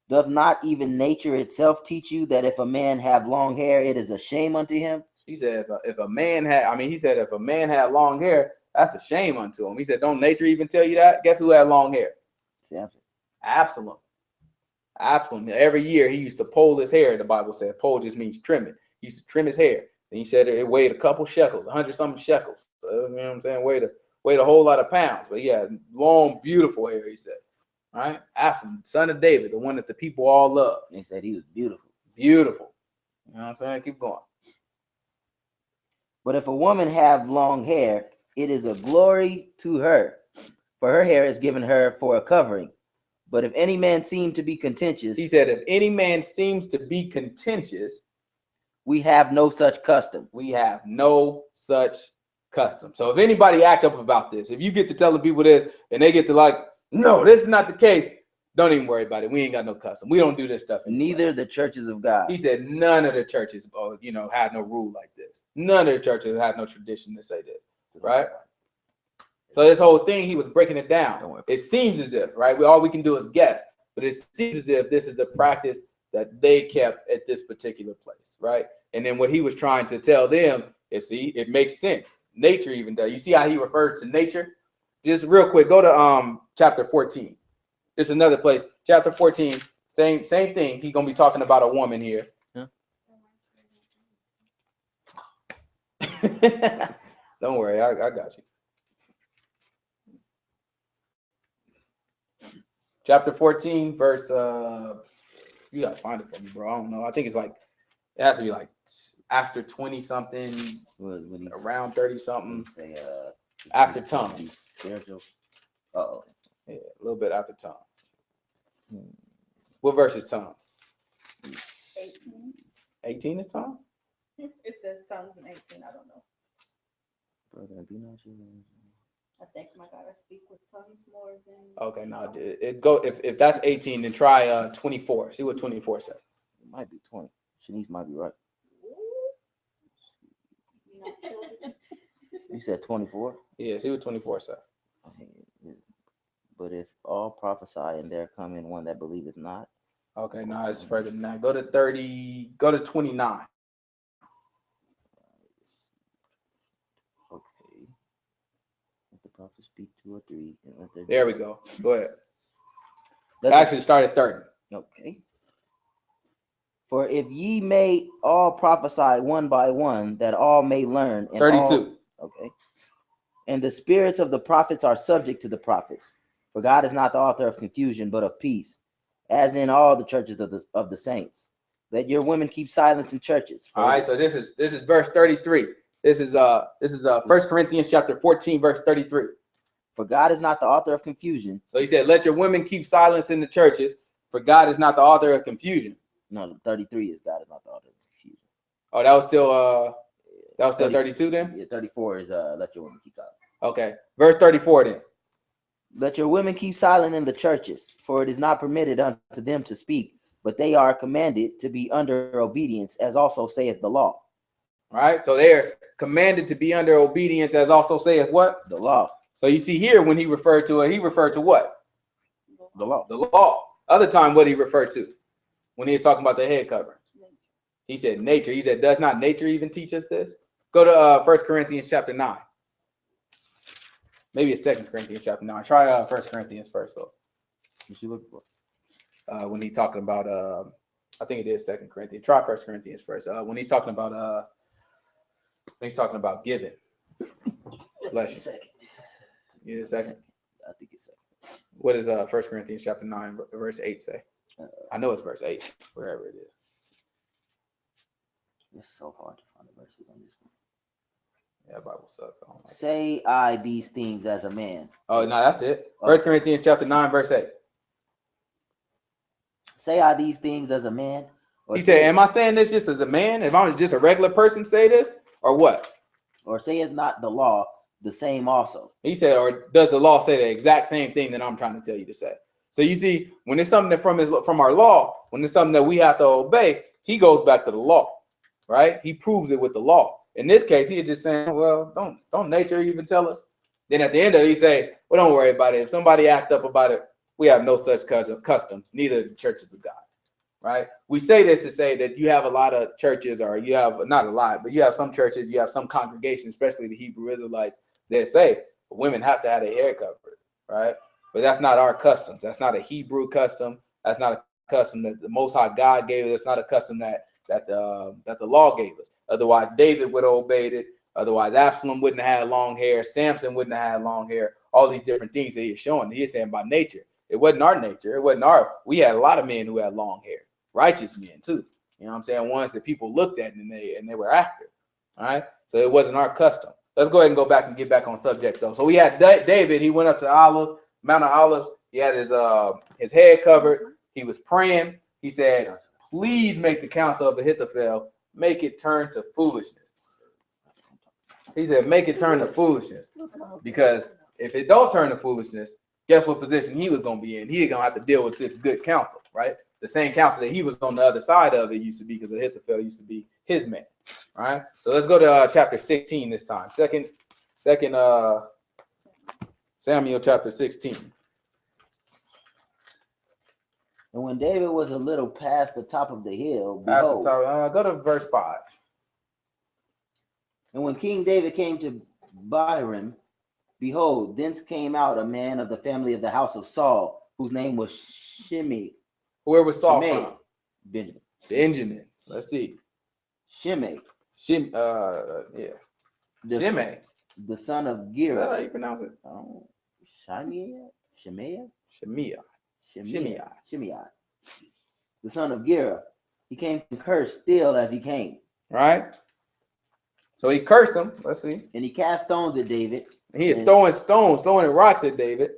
Doth not even nature itself teach you that if a man have long hair, it is a shame unto him? He said, if a man had long hair, that's a shame unto him. He said, don't nature even tell you that? Guess who had long hair? Samson. Absalom. Absalom. Every year he used to poll his hair. The Bible said poll just means trim it. He used to trim his hair. And he said it weighed a couple shekels, 100-something shekels. So, you know what I'm saying? Weighed a whole lot of pounds. But yeah, long, beautiful hair, he said. All right? Absalom, son of David, the one that the people all love. They said he was beautiful. Beautiful. You know what I'm saying? Keep going. But if a woman have long hair, it is a glory to her, for her hair is given her for a covering. But if any man seem to be contentious, He said, if any man seems to be contentious, we have no such custom. we have no such custom. So if anybody act up about this, if you get to telling people this and they get to like, no, this is not the case, don't even worry about it. We ain't got no custom. We don't do this stuff anymore. Neither the churches of God. He said none of the churches, had no rule like this. None of the churches had no tradition to say this, right? So this whole thing, he was breaking it down. It seems as if, right, all we can do is guess, but it seems as if this is the practice that they kept at this particular place, right? And then what he was trying to tell them is, see, it makes sense. Nature even does. You see how he referred to nature? Just real quick, go to chapter 14. There's another place, chapter 14, same thing. He's gonna be talking about a woman here. Huh? Don't worry, I got you. Chapter 14, verse, you gotta find it for me, bro. I don't know. I think it's like, it has to be like after 20 something, around 30 something, after tongues. Spiritual. Yeah, a little bit after tongues. What verse is tongues? 18. 18 is tongues? It says tongues in 18. I don't know. I think my God, I speak with tongues more than. Okay, no, it go if that's 18, then try 24. See what 24 says. It might be 20. Shanice might be right. You said 24? Yeah, see what 24 says. But if all prophesy and there come in one that believeth not. Okay, no, it's further than that. Go to 30, go to 29. Okay. Let the prophet speak 2 or 3. And let there we go. Go ahead. Actually, start at 30. Okay. For if ye may all prophesy one by one, that all may learn. And 32. Okay. And the spirits of the prophets are subject to the prophets. For God is not the author of confusion, but of peace, as in all the churches of the saints. Let your women keep silence in churches. All right, so this is verse 33. This is 1 Corinthians chapter 14, verse 33. For God is not the author of confusion. So he said, let your women keep silence in the churches, for God is not the author of confusion. No, 33 is God is not the author of confusion. Oh, that was still 32 then? Yeah, 34 is let your women keep silent. Okay. Verse 34 then. Let your women keep silent in the churches, for it is not permitted unto them to speak, but they are commanded to be under obedience, as also saith the law. All right. So they're commanded to be under obedience, as also saith what? The law. So you see here when he referred to it, he referred to what? The law. The law. Other time, what he referred to when he was talking about the head covering? He said nature. He said, does not nature even teach us this? Go to 1 Corinthians chapter 9. Maybe it's 2 Corinthians chapter 9. Try 1 Corinthians first, though. What you looking for? When he's talking about, I think it is 2 Corinthians. Try 1 Corinthians first. When he's talking about giving. Bless you. Yeah, second. I think it's second. What does 1 Corinthians chapter 9, verse 8 say? I know it's verse 8, wherever it is. It's so hard to find the verses on this one. Yeah, Bible sucks. Say I these things as a man. Oh, no, that's it. 1 Corinthians chapter 9, verse 8. Say I these things as a man. He said, am I saying this just as a man? If I'm just a regular person say this? Or what? Or say it's not the law the same also. He said, or does the law say the exact same thing that I'm trying to tell you to say? So you see, when it's something that from our law, when it's something that we have to obey, he goes back to the law, right? He proves it with the law. In this case, he's just saying, well, don't nature even tell us? Then at the end of it, he say, well, don't worry about it. If somebody act up about it, we have no such customs, neither the churches of God, right? We say this to say that you have a lot of churches, or you have, not a lot, but you have some churches, you have some congregations, especially the Hebrew Israelites, that say women have to have their hair covered, right? But that's not our customs. That's not a Hebrew custom. That's not a custom that the Most High God gave us. It's not a custom that the law gave us. Otherwise, David would have obeyed it. Otherwise, Absalom wouldn't have had long hair. Samson wouldn't have had long hair. All these different things that he's showing. He's saying by nature. It wasn't our nature. It wasn't our. We had a lot of men who had long hair. Righteous men too. You know what I'm saying? Ones that people looked at and they were after. All right. So it wasn't our custom. Let's go ahead and go back and get back on subject though. So we had David. He went up to Mount of Olives. He had his head covered. He was praying. He said, "Please make the counsel of Ahithophel, make it turn to foolishness." He said, "Make it turn to foolishness," because if it don't turn to foolishness, guess what position he was going to be in? He gonna have to deal with this good counsel, right? The same counsel that he was on the other side of it used to be, because Ahithophel used to be his man. All right. So let's go to chapter 16 this time. Second Samuel chapter 16. And when David was a little past the top of the hill, Go behold, to verse 5. and when King David came to Bahurim, behold, thence came out a man of the family of the house of Saul, whose name was Shimei. Where was Saul Shimei. from? Benjamin. Benjamin. Let's see. Shimei. Yeah. Shimei. The son of Is Gera. that how you pronounce it? Shimei. The son of Gera. He came to curse still as he came. Right. So he cursed him. Let's see. And he cast stones at David. He is throwing stones, throwing rocks at David.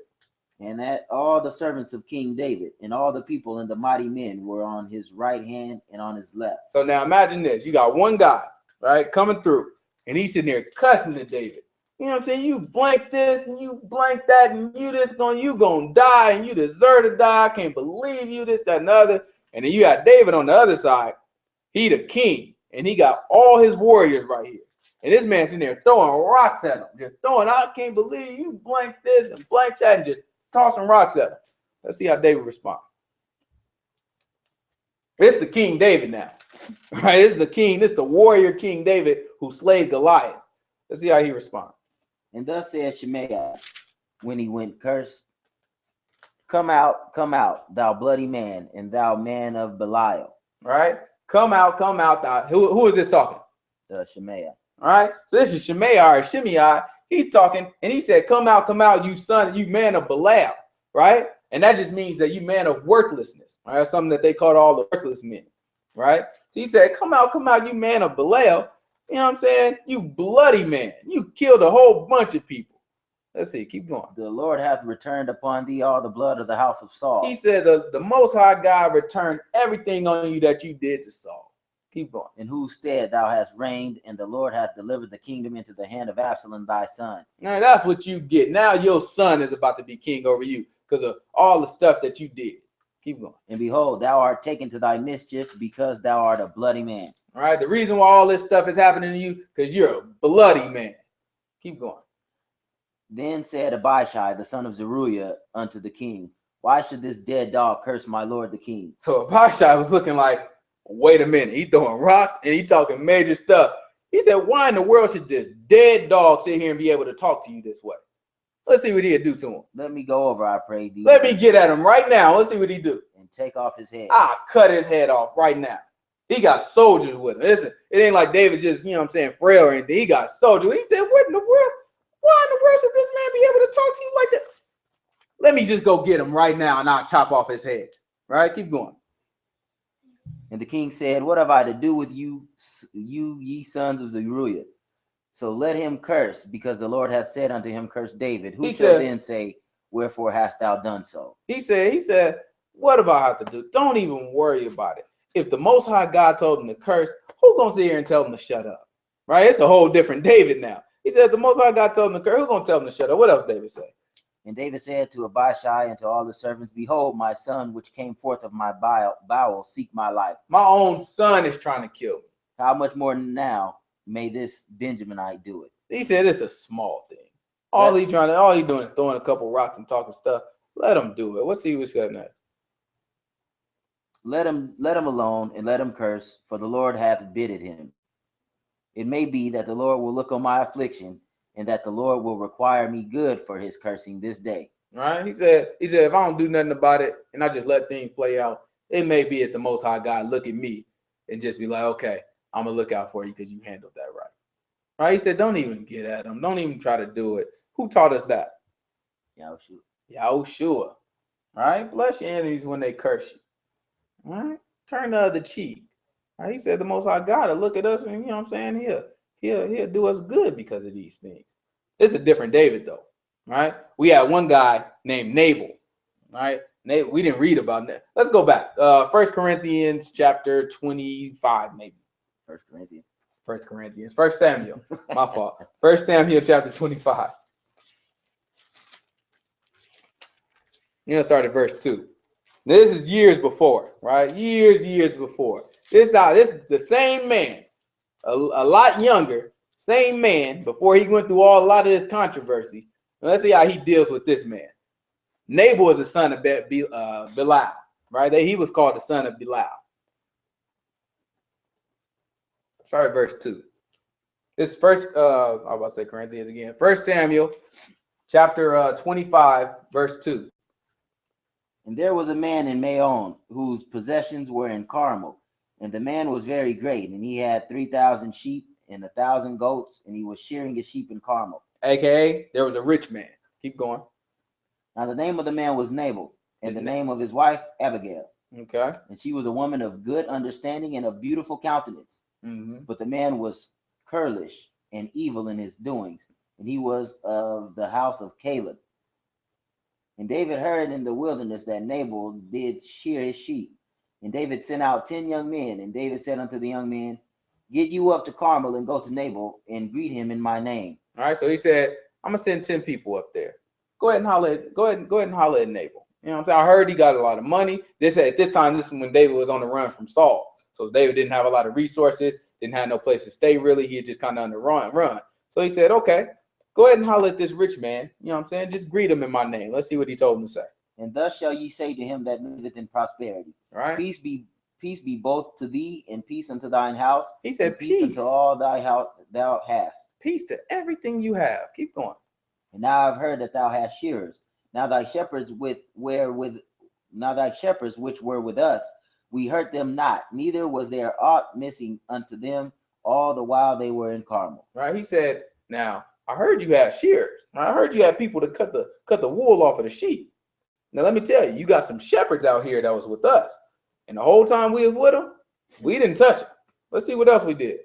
And at all the servants of King David, and all the people and the mighty men were on his right hand and on his left. So now imagine this. You got one guy, right, coming through, and he's sitting there cussing at David. You know what I'm saying? You blank this and you blank that, and you gonna die, and you deserve to die. I can't believe you, this, that, and other. And then you got David on the other side. He the king, and he got all his warriors right here. And this man's sitting there throwing rocks at him. Just throwing, I can't believe you blank this and blank that, and just tossing rocks at him. Let's see how David responds. It's the King David now. Right? It's the king, this the warrior King David who slayed Goliath. Let's see how he responds. And thus said Shimei, when he went cursed, come out, thou bloody man, and thou man of Belial. Right? Come out, thou. Who is this talking? Shimei. All right. So this is Shimei or Shimei. He's talking, and he said, come out, you son, you man of Belial. Right? And that just means that you man of worthlessness. Right? That's something that they called all the worthless men. Right? He said, come out, you man of Belial. You know what I'm saying? You bloody man. You killed a whole bunch of people. Let's see. Keep going. The Lord hath returned upon thee all the blood of the house of Saul. He said the Most High God returned everything on you that you did to Saul. Keep going. In whose stead thou hast reigned, and the Lord hath delivered the kingdom into the hand of Absalom thy son. Now that's what you get. Now your son is about to be king over you because of all the stuff that you did. Keep going. And behold, thou art taken to thy mischief, because thou art a bloody man. All right. The reason why all this stuff is happening to you, because you're a bloody man. Keep going. Then said Abishai, the son of Zeruiah, unto the king, why should this dead dog curse my lord the king? So Abishai was looking like, wait a minute. He throwing rocks and he talking major stuff. He said, why in the world should this dead dog sit here and be able to talk to you this way? Let's see what he'll do to him. Let me go over, I pray thee. Let me get at him right now. Let's see what he do. And take off his head. I'll cut his head off right now. He got soldiers with him. Listen, it ain't like David just, you know what I'm saying, frail or anything. He got soldiers. He said, what in the world? Why in the world should this man be able to talk to you like that? Let me just go get him right now and I'll chop off his head. Right? Keep going. And the king said, what have I to do with you, ye sons of Zeruiah? So let him curse, because the Lord hath said unto him, curse David. Who shall then say, wherefore hast thou done so? He said, what have I have to do? Don't even worry about it. If the Most High God told him to curse, who gonna sit here and tell him to shut up? Right? It's a whole different David now. He said the Most High God told him to curse. Who's gonna tell him to shut up? What else David say? And David said to Abishai and to all the servants, behold, my son, which came forth of my bowel, seek my life. My own son is trying to kill me. How much more now may this Benjaminite do it? He said it's a small thing. All he doing is throwing a couple rocks and talking stuff. Let him do it. What's he was saying that? Let him alone and let him curse, for the Lord hath bidded him. It may be that the Lord will look on my affliction, and that the Lord will require me good for his cursing this day. Right? He said, if I don't do nothing about it and I just let things play out, it may be that the Most High God look at me and just be like, okay, I'm gonna look out for you because you handled that right. Right? He said, don't even get at him. Don't even try to do it. Who taught us that? Yahushua. Right? Bless your enemies when they curse you. Right? Turn the other cheek. Right? He said the Most High God will look at us and, you know what I'm saying, he'll do us good because of these things. It's a different David though. Right? We had one guy named Nabal. Right? We didn't read about that. Let's go back. 1 Corinthians chapter 25, maybe. 1 Corinthians. 1 Samuel. My fault. 1 Samuel chapter 25. You're gonna start at verse 2. This is years before, right? Years before. This is the same man, a lot younger, same man, before he went through a lot of this controversy. Now, let's see how he deals with this man. Nabal is the son of Belial, right? He was called the son of Belial. Sorry, verse 2. This first, I was about to say Corinthians again. 1 Samuel chapter 25, verse 2. And there was a man in Maon whose possessions were in Carmel, and the man was very great, and he had 3,000 sheep and 1,000 goats, and he was shearing his sheep in Carmel. AKA, there was a rich man. Keep going. Now the name of the man was Nabal, and the name of his wife Abigail. Okay. And she was a woman of good understanding and of beautiful countenance. But the man was churlish and evil in his doings, and he was of the house of Caleb. And David heard in the wilderness that Nabal did shear his sheep. And David sent out 10 young men. And David said unto the young men, get you up to Carmel and go to Nabal and greet him in my name. All right. So he said, I'm gonna send 10 people up there. Go ahead and holler at Nabal. You know what I'm saying? I heard he got a lot of money. This is when David was on the run from Saul. So David didn't have a lot of resources, didn't have no place to stay really. He was just kind of on the run. So he said, okay, go ahead and holler at this rich man. You know what I'm saying? Just greet him in my name. Let's see what he told him to say. And thus shall ye say to him that liveth in prosperity. All right. Peace be both to thee, and peace unto thine house. He said, peace unto all thy house thou hast. Peace to everything you have. Keep going. And now I've heard that thou hast shearers. Now thy shepherds which were with us, we hurt them not, neither was there aught missing unto them all the while they were in Carmel. Right. He said, now I heard you have shearers. I heard you have people to cut the wool off of the sheep. Now let me tell you, you got some shepherds out here that was with us. And the whole time we was with them, we didn't touch them. Let's see what else we did.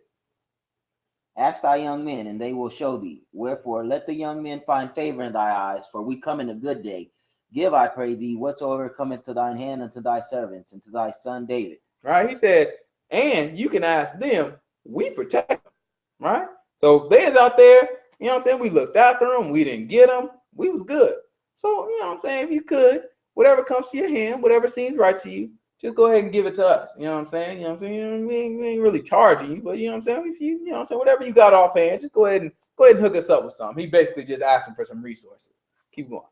Ask thy young men, and they will show thee. Wherefore let the young men find favor in thy eyes, for we come in a good day. Give, I pray thee, whatsoever cometh to thine hand unto thy servants and to thy son David. Right? He said, and you can ask them, we protect them. Right? So they is out there, you know what I'm saying? We looked after them. We didn't get them. We was good. So, you know what I'm saying? If you could, whatever comes to your hand, whatever seems right to you, just go ahead and give it to us. You know what I'm saying? You know what I'm saying? We ain't really charging you, but you know what I'm saying? If you know what I'm saying, whatever you got offhand, just go ahead and hook us up with something. He basically just asked him for some resources. Keep going.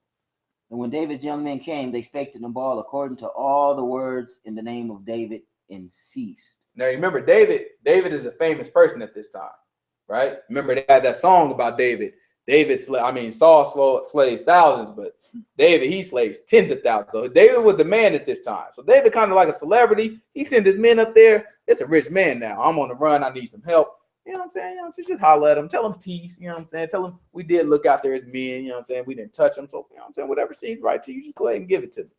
And when David's young men came, they spake to Nabal according to all the words in the name of David, and ceased. Now remember, David is a famous person at this time, right? Remember, they had that song about David. Saul slays thousands, but David, he slays tens of thousands. So David was the man at this time. So David kind of like a celebrity. He sent his men up there. It's a rich man now. I'm on the run. I need some help. You know what I'm saying? You know, just holler at him. Tell him peace. You know what I'm saying? Tell him we did look after his men. You know what I'm saying? We didn't touch him. So, you know what I'm saying? Whatever seems right to you, just go ahead and give it to me.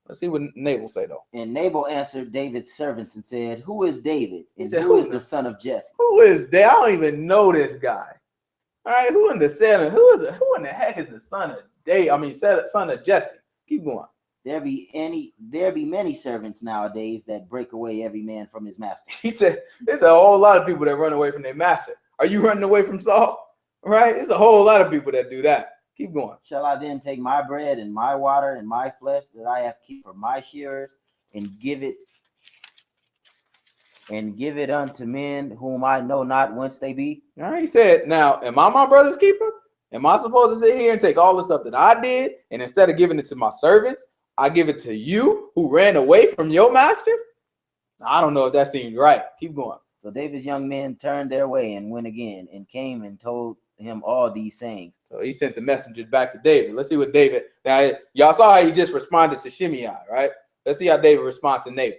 Let's see what Nabal say, though. And Nabal answered David's servants and said, who is David? And said, who is the son of Jesse? Who is David? I don't even know this guy. All right, who in the heck is the son of David? Son of Jesse. Keep going. There be many servants nowadays that break away every man from his master. He said, there's a whole lot of people that run away from their master. Are you running away from Saul? Right? It's a whole lot of people that do that. Keep going. Shall I then take my bread and my water and my flesh that I have kept for my shearers and give it unto men whom I know not whence they be? All right, he said, now, am I my brother's keeper? Am I supposed to sit here and take all the stuff that I did, and instead of giving it to my servants, I give it to you who ran away from your master? I don't know if that seems right. Keep going. So David's young men turned their way and went again and came and told him all these sayings. So he sent the messengers back to David. Let's see what David, now y'all saw how he just responded to Shimei, right? Let's see how David responds to Nabal.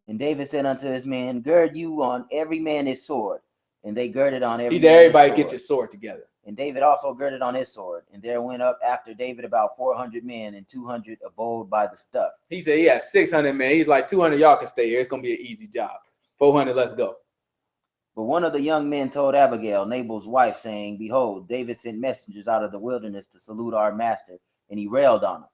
And David said unto his men, gird you on every man his sword. And they girded on every He said, man his everybody sword. get your sword together. And David also girded on his sword. And there went up after David about 400 men, and 200 abode by the stuff. He said he had 600 men. He's like, 200 y'all can stay here. It's going to be an easy job. 400, let's go. But one of the young men told Abigail, Nabal's wife, saying, behold, David sent messengers out of the wilderness to salute our master, and he railed on him.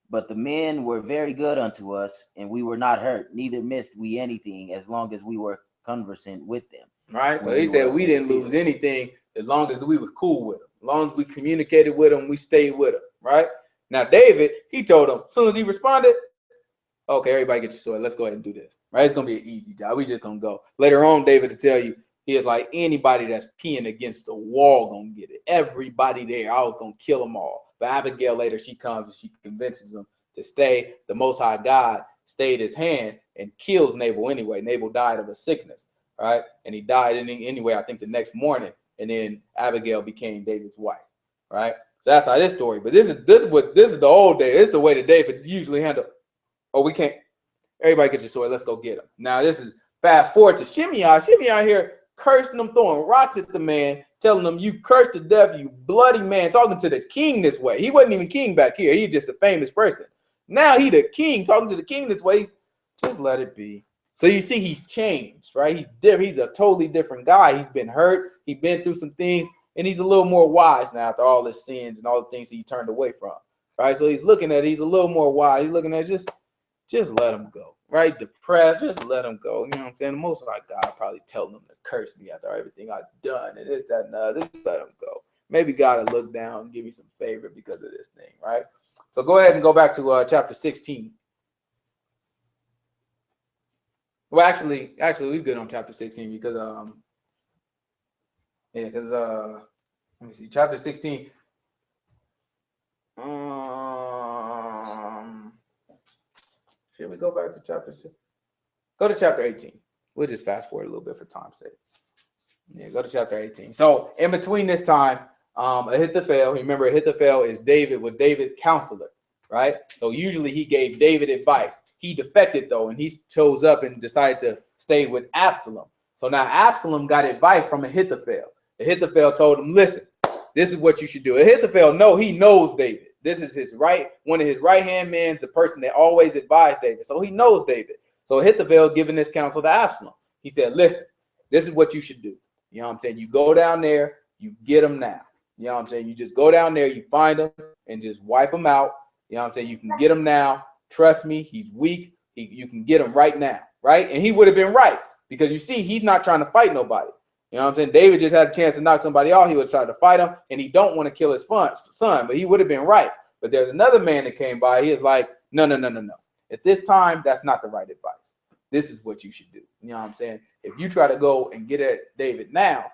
But the men were very good unto us, and we were not hurt, neither missed we anything, as long as we were conversant with them. Right? So he said we didn't lose anything as long as we was cool with them. As long as we communicated with them, we stayed with them. Right? Now, David, he told them, as soon as he responded, okay, everybody get your sword. Let's go ahead and do this. Right? It's going to be an easy job. We just going to go. Later on, David to tell you, he is like, anybody that's peeing against the wall going to get it. Everybody there, I was going to kill them all. But Abigail later, she comes and she convinces them to stay. The Most High God stayed his hand and kills Nabal anyway. Nabal died of a sickness, right? And he died anyway, I think the next morning. And then Abigail became David's wife, right? So that's how this story. But this is the old day. This is the way that David usually handled. Oh, we can't. Everybody get your sword. Let's go get him. Now this is fast forward to Shimei. Shimei here cursing them, throwing rocks at the man, telling them, you cursed to death, you bloody man, talking to the king this way. He wasn't even king back here. He's just a famous person. Now he the king, talking to the king this way. Just let it be. So you see, he's changed, right? He's different. He's a totally different guy. He's been hurt. He's been through some things, and he's a little more wise now after all his sins and all the things he turned away from, right? So he's looking at it. He's a little more wise. He's looking at just let him go, right? Depressed, just let him go. You know what I'm saying? The Most High God probably telling him to curse me after everything I've done and this, that, and other. Just let him go. Maybe God will look down and give me some favor because of this thing, right? So go ahead and go back to chapter 16. Well, actually, we're good on chapter 16 because let me see, chapter 16. Should we go back to chapter 6? Go to chapter 18. We'll just fast forward a little bit for time's sake. Yeah, go to chapter 18. So in between this time, Ahithophel, remember Ahithophel is David's counselor, right? So usually he gave David advice. He defected though, and he chose up and decided to stay with Absalom. So now Absalom got advice from Ahithophel. Ahithophel told him, listen, this is what you should do. Ahithophel, he knows David. This is one of his right-hand men, the person that always advised David. So he knows David. So Ahithophel giving this counsel to Absalom. He said, listen, this is what you should do. You know what I'm saying? You go down there, you get him now. You know what I'm saying? You just go down there, you find him, and just wipe him out. You know what I'm saying? You can get him now. Trust me, he's weak. You can get him right now, right? And he would have been right because you see, he's not trying to fight nobody. You know what I'm saying? David just had a chance to knock somebody off. He would have tried to fight him, and he don't want to kill his son, but he would have been right. But there's another man that came by. He is like, no. At this time, that's not the right advice. This is what you should do. You know what I'm saying? If you try to go and get at David now,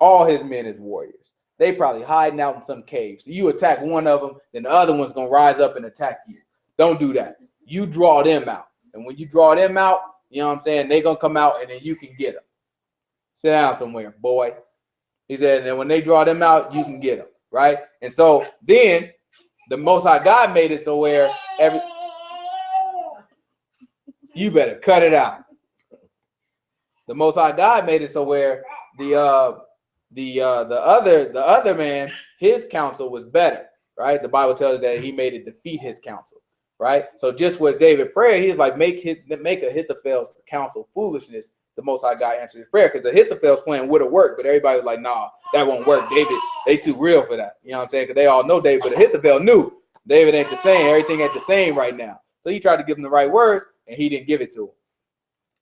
all his men is warriors. They probably hiding out in some cave. So you attack one of them, then the other one's going to rise up and attack you. Don't do that. You draw them out. And when you draw them out, you know what I'm saying? They're going to come out and then you can get them. Sit down somewhere, boy. He said, and then when they draw them out, you can get them, right? And so then the Most High God made it so where you better cut it out. The Most High God made it so where the other man, his counsel was better, right? The Bible tells us that he made it defeat his counsel, right? So just what David prayed, he's like, make Ahithophel's counsel foolishness. The Most High God answered his prayer because Ahithophel's plan would have worked, but everybody was like, nah, that won't work. David, they too real for that. You know what I'm saying? Because they all know David, but Ahithophel knew David ain't the same. Everything ain't the same right now. So he tried to give him the right words, and he didn't give it to him.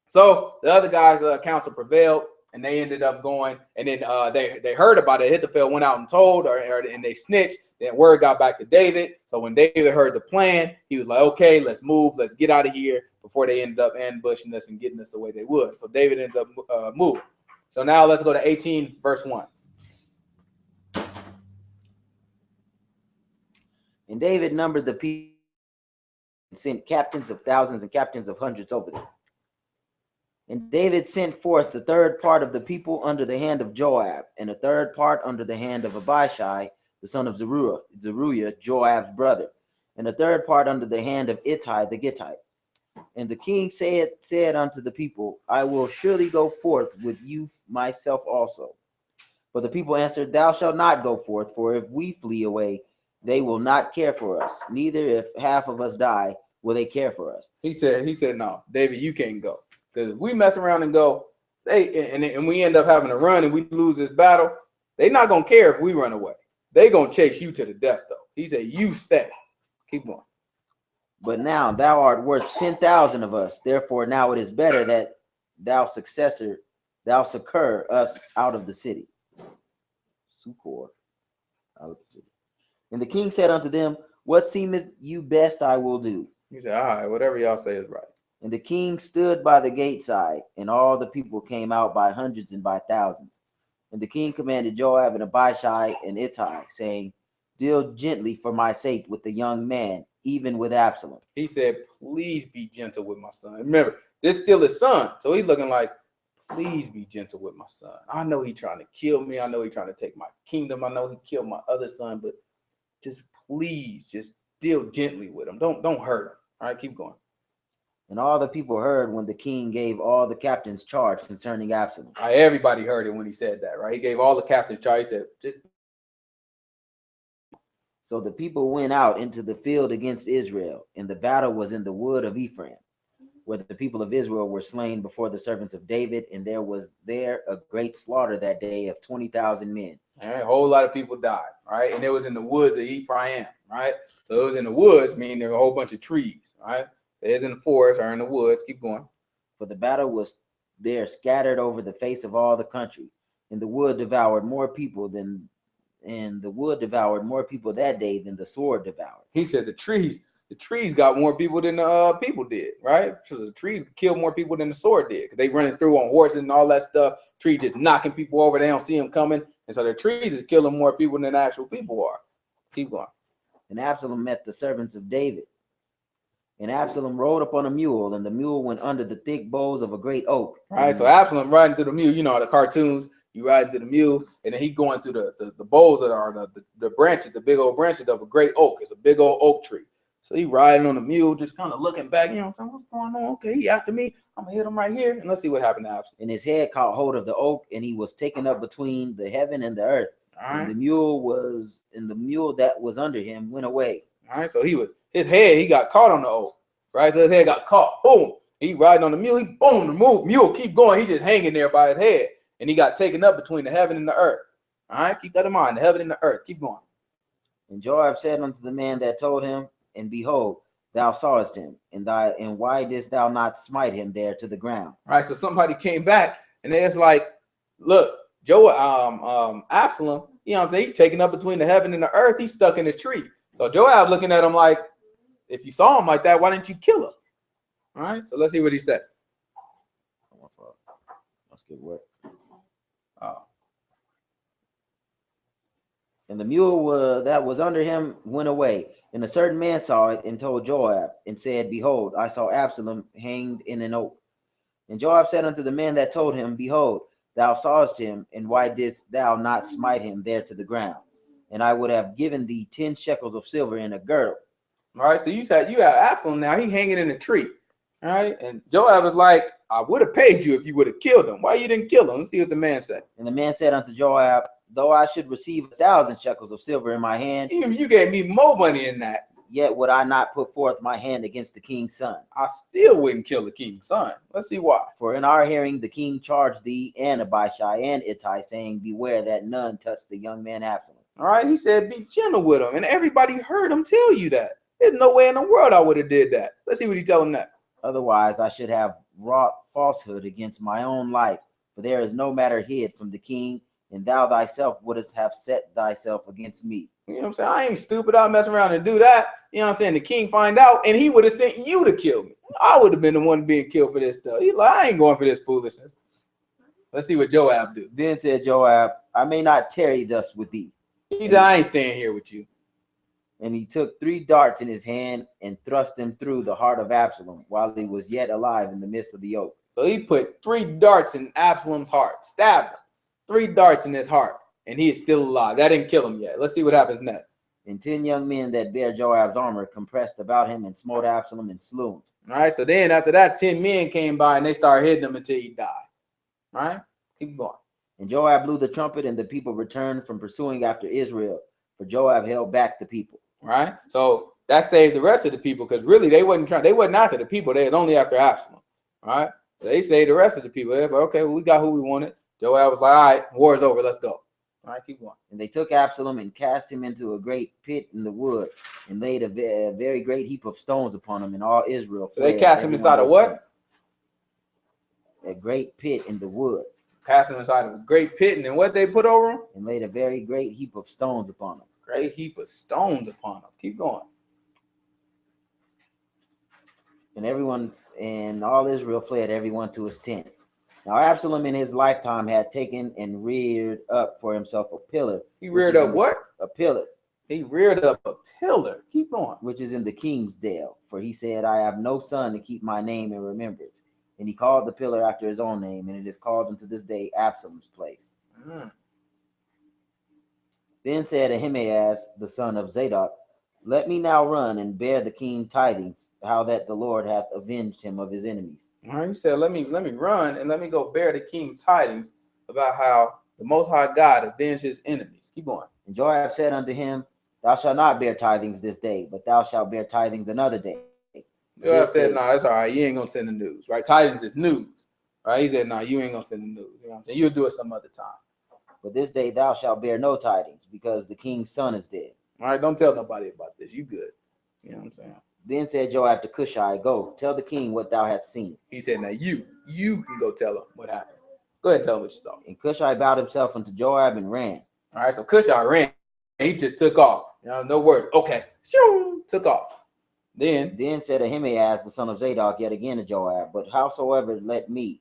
So the other guy's counsel prevailed, and they ended up going, and then they heard about it. Ahithophel went out and told, and they snitched. Then word got back to David. So when David heard the plan, he was like, okay, let's move. Let's get out of here before they ended up ambushing us and getting us the way they would. So David ends up moving. So now let's go to 18, verse 1. And David numbered the people and sent captains of thousands and captains of hundreds over them. And David sent forth the third part of the people under the hand of Joab, and a third part under the hand of Abishai, the son of Zeruiah, Joab's brother, and a third part under the hand of Ittai the Gittite. And the king said unto the people, I will surely go forth with you myself also. But the people answered, Thou shalt not go forth, for if we flee away, they will not care for us. Neither if half of us die, will they care for us. He said, no, David, you can't go. Because if we mess around and go, and we end up having to run and we lose this battle, they're not going to care if we run away. They're going to chase you to the death, though. He said, you stay. Keep going. But now thou art worth 10,000 of us. Therefore now it is better that thou succor us out of the city. Succor out of the city. And the king said unto them, What seemeth you best I will do. He said, all right, whatever y'all say is right. And the king stood by the gate side, and all the people came out by hundreds and by thousands. And the king commanded Joab and Abishai and Ittai, saying, Deal gently for my sake with the young man, even with Absalom. He said, please be gentle with my son. Remember, this is still his son. So he's looking like, please be gentle with my son. I know he's trying to kill me. I know he's trying to take my kingdom. I know he killed my other son, but just please, just deal gently with him. Don't hurt him. All right, keep going. And all the people heard when the king gave all the captains charge concerning Absalom. All right, everybody heard it when he said that, right? He gave all the captains charge. He said, just... So the people went out into the field against Israel, and the battle was in the wood of Ephraim, where the people of Israel were slain before the servants of David, and there was a great slaughter that day of 20,000 men. All right, a whole lot of people died, right? And it was in the woods of Ephraim, right? So it was in the woods, meaning there were a whole bunch of trees, right? It is in the forest or in the woods. Keep going. For the battle was there scattered over the face of all the country, and the wood devoured more people that day than the sword devoured. He said the trees got more people than the people did, right? So the trees killed more people than the sword did. They running through on horses and all that stuff. Trees just knocking people over. They don't see them coming. And so the trees is killing more people than actual people are. Keep going. And Absalom met the servants of David. And Absalom rode upon a mule, and the mule went under the thick boughs of a great oak. Right, so Absalom riding through the mule. You know the cartoons. You riding through the mule, and then he going through the boughs that are the branches, the big old branches of a great oak. It's a big old oak tree. So he riding on the mule, just kind of looking back. You know what I'm saying? What's going on? Okay, he after me. I'm gonna hit him right here, and let's see what happened to Absalom. And his head caught hold of the oak, and he was taken up between the heaven and the earth. All right. And the mule that was under him went away. All right, so his head, he got caught on the oak, right? So his head got caught. Boom. He riding on the mule. He boom, the mule keep going. He just hanging there by his head, and he got taken up between the heaven and the earth. All right, keep that in mind. The heaven and the earth. Keep going. And Joab said unto the man that told him, and behold, thou sawest him, and why didst thou not smite him there to the ground? All right, so somebody came back, and it's like, look, Absalom, you know what I'm saying? He's taken up between the heaven and the earth. He's stuck in a tree. So Joab looking at him like, if you saw him like that, why didn't you kill him? All right, so let's see what he said. Let's get work. Oh. And the mule that was under him went away. And a certain man saw it and told Joab and said, Behold, I saw Absalom hanged in an oak. And Joab said unto the man that told him, Behold, thou sawest him, and why didst thou not smite him there to the ground? And I would have given thee 10 shekels of silver in a girdle. All right, so you have Absalom now. He hanging in a tree. All right, and Joab was like, I would have paid you if you would have killed him. Why you didn't kill him? Let's see what the man said. And the man said unto Joab, Though I should receive 1,000 shekels of silver in my hand, Even if you gave me more money than that, yet would I not put forth my hand against the king's son. I still wouldn't kill the king's son. Let's see why. For in our hearing the king charged thee and Abishai and Ittai, saying, Beware that none touch the young man Absalom. All right, he said, be gentle with him. And everybody heard him tell you that. There's no way in the world I would have did that. Let's see what he tell him that. Otherwise I should have wrought falsehood against my own life For there is no matter hid from the king, and thou thyself wouldst have set thyself against me. You know what I'm saying? I ain't stupid. I'll mess around and do that. You know what I'm saying? The king find out, and he would have sent you to kill me. I would have been the one being killed for this stuff. He's like, I ain't going for this foolishness. Let's see what Joab do. Then said Joab, I may not tarry thus with thee. He said, I ain't staying here with you. And he took 3 darts in his hand and thrust them through the heart of Absalom while he was yet alive in the midst of the oak. So he put 3 darts in Absalom's heart, stabbed him. 3 darts in his heart, and he is still alive. That didn't kill him yet. Let's see what happens next. And 10 young men that bare Joab's armor compressed about him and smote Absalom and slew him. All right, so then after that, 10 men came by and they started hitting him until he died. All right, keep going. And Joab blew the trumpet, and the people returned from pursuing after Israel, for Joab held back the people. All right, so that saved the rest of the people, because really they wasn't after the people, they was only after Absalom. All right, so they saved the rest of the people. They was like, okay, well, we got who we wanted. Joab was like, all right, war's over, let's go. All right, keep going. And they took Absalom and cast him into a great pit in the wood, and laid a very great heap of stones upon him, and all Israel So they cast him inside of what? A great pit in the wood. Cast him inside of a great pit, and then what they put over him? And laid a very great heap of stones upon him. Great heap of stones upon him. Keep going. And everyone and all Israel fled, everyone to his tent. Now Absalom in his lifetime had taken and reared up for himself a pillar. He reared up what? A pillar. He reared up a pillar. Keep going. Which is in the king's dale. For he said, I have no son to keep my name in remembrance. And he called the pillar after his own name, and it is called unto this day Absalom's place. Then said Ahimaaz, the son of Zadok, let me now run and bear the king tidings, how that the Lord hath avenged him of his enemies. All right, he said, let me run and let me go bear the king tidings about how the Most High God avenged his enemies. Keep going. And Joab said unto him, thou shalt not bear tidings this day, but thou shalt bear tidings another day. Joab said, no, it's all right. You ain't going to send the news, right? Tidings is news, right? He said, no, you ain't going to send the news. You know what I'm saying? You'll do it some other time. But this day thou shalt bear no tidings, because the king's son is dead. All right, don't tell nobody about this. You good. You know what I'm saying? Then said Joab to Cushai, go, tell the king what thou hast seen. He said, now you can go tell him what happened. Go ahead and tell him what you saw. And Cushai bowed himself unto Joab and ran. All right, so Cushai ran. And he just took off. You know, no words. Okay. Took off. Then said Ahimaaz, the son of Zadok, yet again to Joab, but howsoever let me,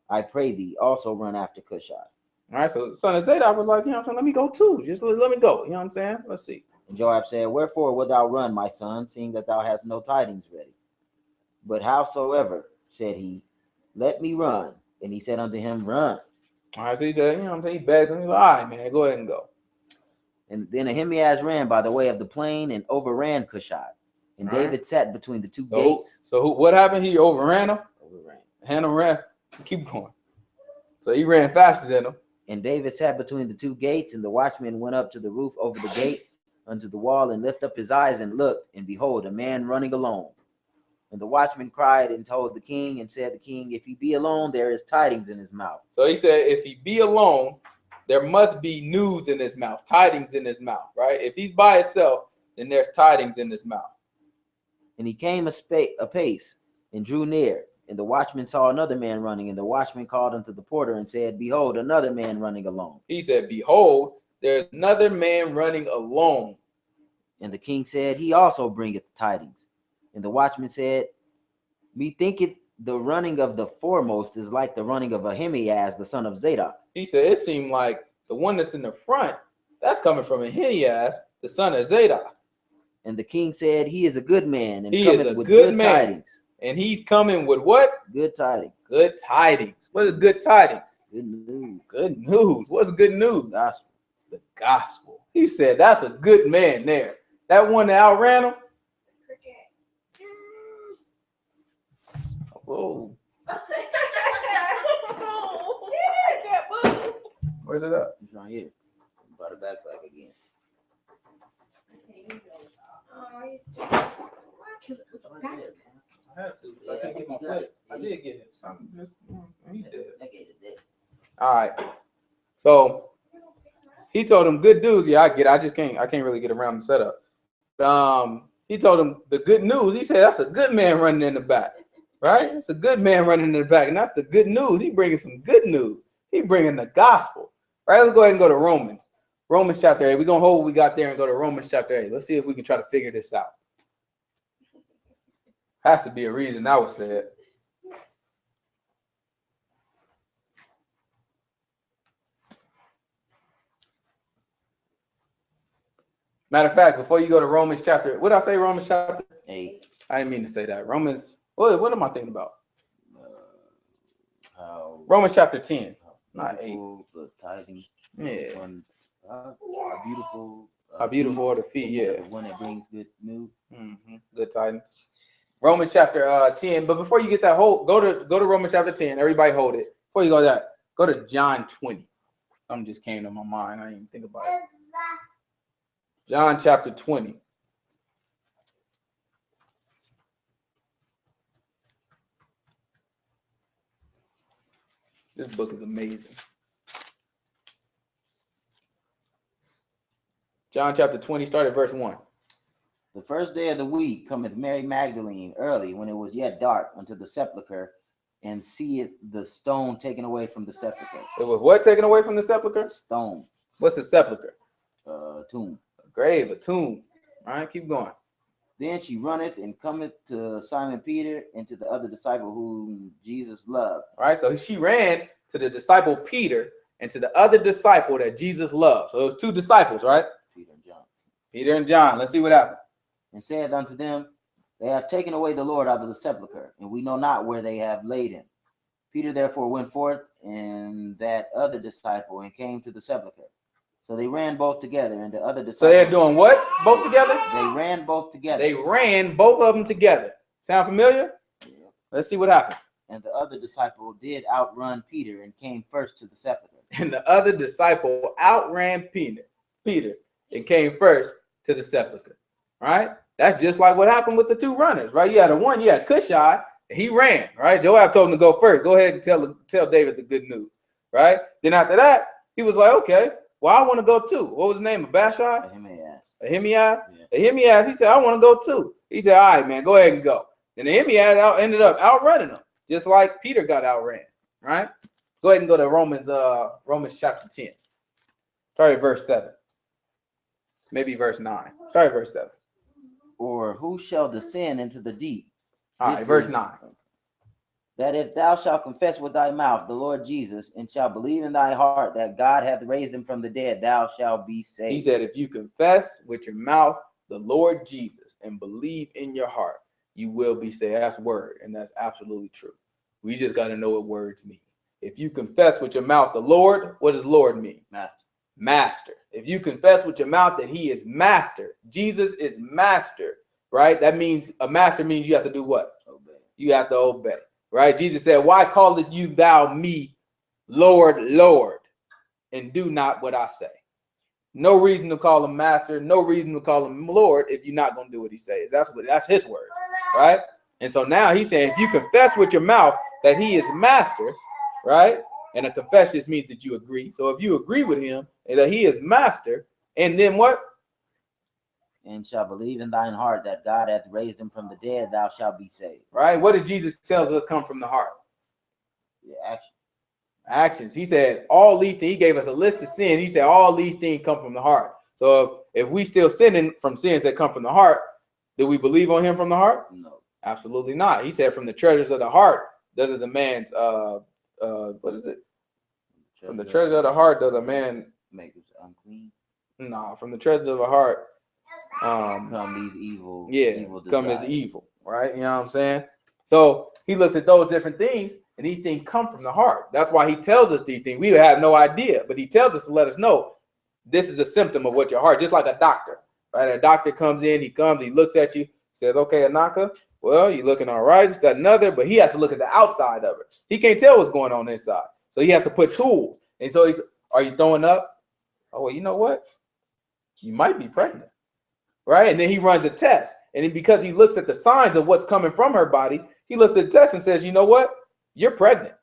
I pray thee, also run after Cushai. All right, so the son of Zadok was like, you know what I'm saying, let me go too. Just let me go. You know what I'm saying? Let's see. And Joab said, wherefore wilt thou run, my son, seeing that thou hast no tidings ready? But howsoever, said he, let me run. And he said unto him, run. All right, so he said, you know what I'm saying? He begged him. He's like, all right, man, go ahead and go. And then Ahimaaz ran by the way of the plain and overran Cushai. And all David sat between the two gates. So what happened? He overran him? Overran. Hannah ran. Keep going. So he ran faster than him. And David sat between the two gates, and the watchman went up to the roof over the gate unto the wall, and lifted up his eyes and looked, and behold, a man running alone. And the watchman cried and told the king, and said the king, if he be alone, there is tidings in his mouth. So he said, if he be alone, there must be news in his mouth, tidings in his mouth, right? If he's by himself, then there's tidings in his mouth. And he came apace and drew near. And the watchman saw another man running, and the watchman called unto the porter and said, behold, another man running alone. He said, behold, there's another man running alone. And the king said, he also bringeth tidings. And the watchman said, methinketh the running of the foremost is like the running of Ahimaaz, the son of Zadok. He said, it seemed like the one that's in the front, that's coming from Ahimaaz, the son of Zadok. And the king said, he is a good man, and he cometh is a with good good man. tidings. And he's coming with what? Good tidings. Good tidings. What is good tidings? Good news. Good news. What's good news? Gospel. The gospel. He said, that's a good man there. That one that outran him. Whoa. Where's it at? It's right here. Brought it back again. I had to. I couldn't get my plate. I did get it. Something just he did. All right. So he told him good news. Yeah, I get it. I can't really get around the setup. He told him the good news. He said that's a good man running in the back. right? It's a good man running in the back, and that's the good news. He bringing some good news. He bringing the gospel, right? Let's go ahead and go to Romans. Romans chapter 8. We're going to hold what we got there and go to Romans chapter 8. Let's see if we can try to figure this out. Has to be a reason that was said. Matter of fact, before you go to Romans chapter, what did I say? Romans chapter 8. I didn't mean to say that. Romans, what am I thinking about? Romans chapter 10, not 8. The tithing. Yeah. How beautiful are the feet, yeah. The one that brings good news. Good tidings. Romans chapter 10. But before you get that, go to Romans chapter 10. Everybody hold it. Before you go to that, go to John 20. Something just came to my mind. I didn't even think about it. John chapter 20. This book is amazing. John chapter 20, start at verse 1. The first day of the week cometh Mary Magdalene early, when it was yet dark, unto the sepulchre, and seeth the stone taken away from the sepulchre. It was what taken away from the sepulchre? The stone. What's the sepulchre? Tomb. A grave, a tomb. All right, keep going. Then she runneth and cometh to Simon Peter and to the other disciple whom Jesus loved. All right, so she ran to the disciple Peter and to the other disciple that Jesus loved. So it was two disciples, right? Peter and John. Peter and John. Let's see what happened. And said unto them, They have taken away the Lord out of the sepulchre, and we know not where they have laid him. Peter therefore went forth and that other disciple and came to the sepulchre. So they ran both together, and the other disciple. So they're doing what? Both together? They ran both together. They ran both of them together. Sound familiar? Yeah. Let's see what happened. And the other disciple did outrun Peter and came first to the sepulchre. And the other disciple outran Peter and came first to the sepulchre. Right? That's just like what happened with the two runners, right? You had Cushai, and he ran, right? Joab told him to go first. Go ahead and tell David the good news, right? Then after that, he was like, okay, well, I want to go too. What was his name? Abashai? Ahimaaz? Yeah. Ahimaaz, he said, I want to go too. He said, all right, man, go ahead and go. And Ahimaaz ended up outrunning him, just like Peter got outran, right? Go ahead and go to Romans chapter 10. Start at verse 7. Maybe verse 9. Start at verse 7. Or who shall descend into the deep? All right, verse 9. That if thou shalt confess with thy mouth the Lord Jesus, and shalt believe in thy heart that God hath raised him from the dead, thou shalt be saved. He said, if you confess with your mouth the Lord Jesus and believe in your heart, you will be saved. That's word, and that's absolutely true. We just got to know what words mean. If you confess with your mouth the Lord, what does Lord mean? Master. Master. If you confess with your mouth that he is master, Jesus is master, right? That means a master means you have to do what? Obey. You have to obey, right? Jesus said, why callest you thou me Lord, Lord, and do not what I say? No reason to call him master, no reason to call him Lord if you're not going to do what he says. That's his words, right? And so now he's saying, if you confess with your mouth that he is master, right? And a confession just means that you agree. So if you agree with him and that he is master, and then what? And shall believe in thine heart that God hath raised him from the dead, thou shalt be saved. Right? What did Jesus tell us come from the heart? Yeah, action. Actions. He said all these things. He gave us a list of sin. He said all these things come from the heart. So if we still sinning from sins that come from the heart, do we believe on him from the heart? No. Absolutely not. He said from the treasures of the heart, does the man's what is it? From the treasure of the heart does a man make us unclean? No, from the treasures of the heart come these evil. Come as evil, right? You know what I'm saying? So he looks at those different things, and these things come from the heart. That's why he tells us these things. We have no idea, but he tells us to let us know this is a symptom of what your heart, just like a doctor, right? A doctor comes in, he looks at you, says, okay, Anaka, well, you're looking all right, it's that another, but he has to look at the outside of it. He can't tell what's going on inside. So he has to put tools. And so he's, are you throwing up? Oh, well, you know what? You might be pregnant, right? And then he runs a test. And then because he looks at the signs of what's coming from her body, he looks at the test and says, you know what? You're pregnant,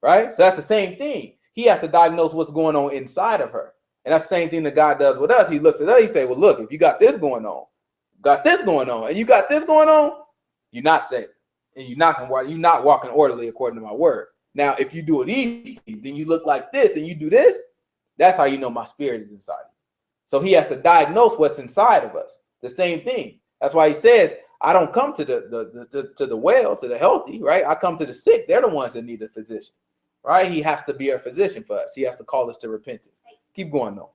right? So that's the same thing. He has to diagnose what's going on inside of her. And that's the same thing that God does with us. He looks at us, he says, well, look, if you got this going on, and you got this going on, you're not saved. and you're not walking orderly according to my word. Now, if you do it easy, then you look like this and you do this, that's how you know my spirit is inside you. So he has to diagnose what's inside of us. The same thing. That's why he says, I don't come to the well, to the healthy, right? I come to the sick. They're the ones that need a physician, right? He has to be a physician for us. He has to call us to repentance. Keep going, though.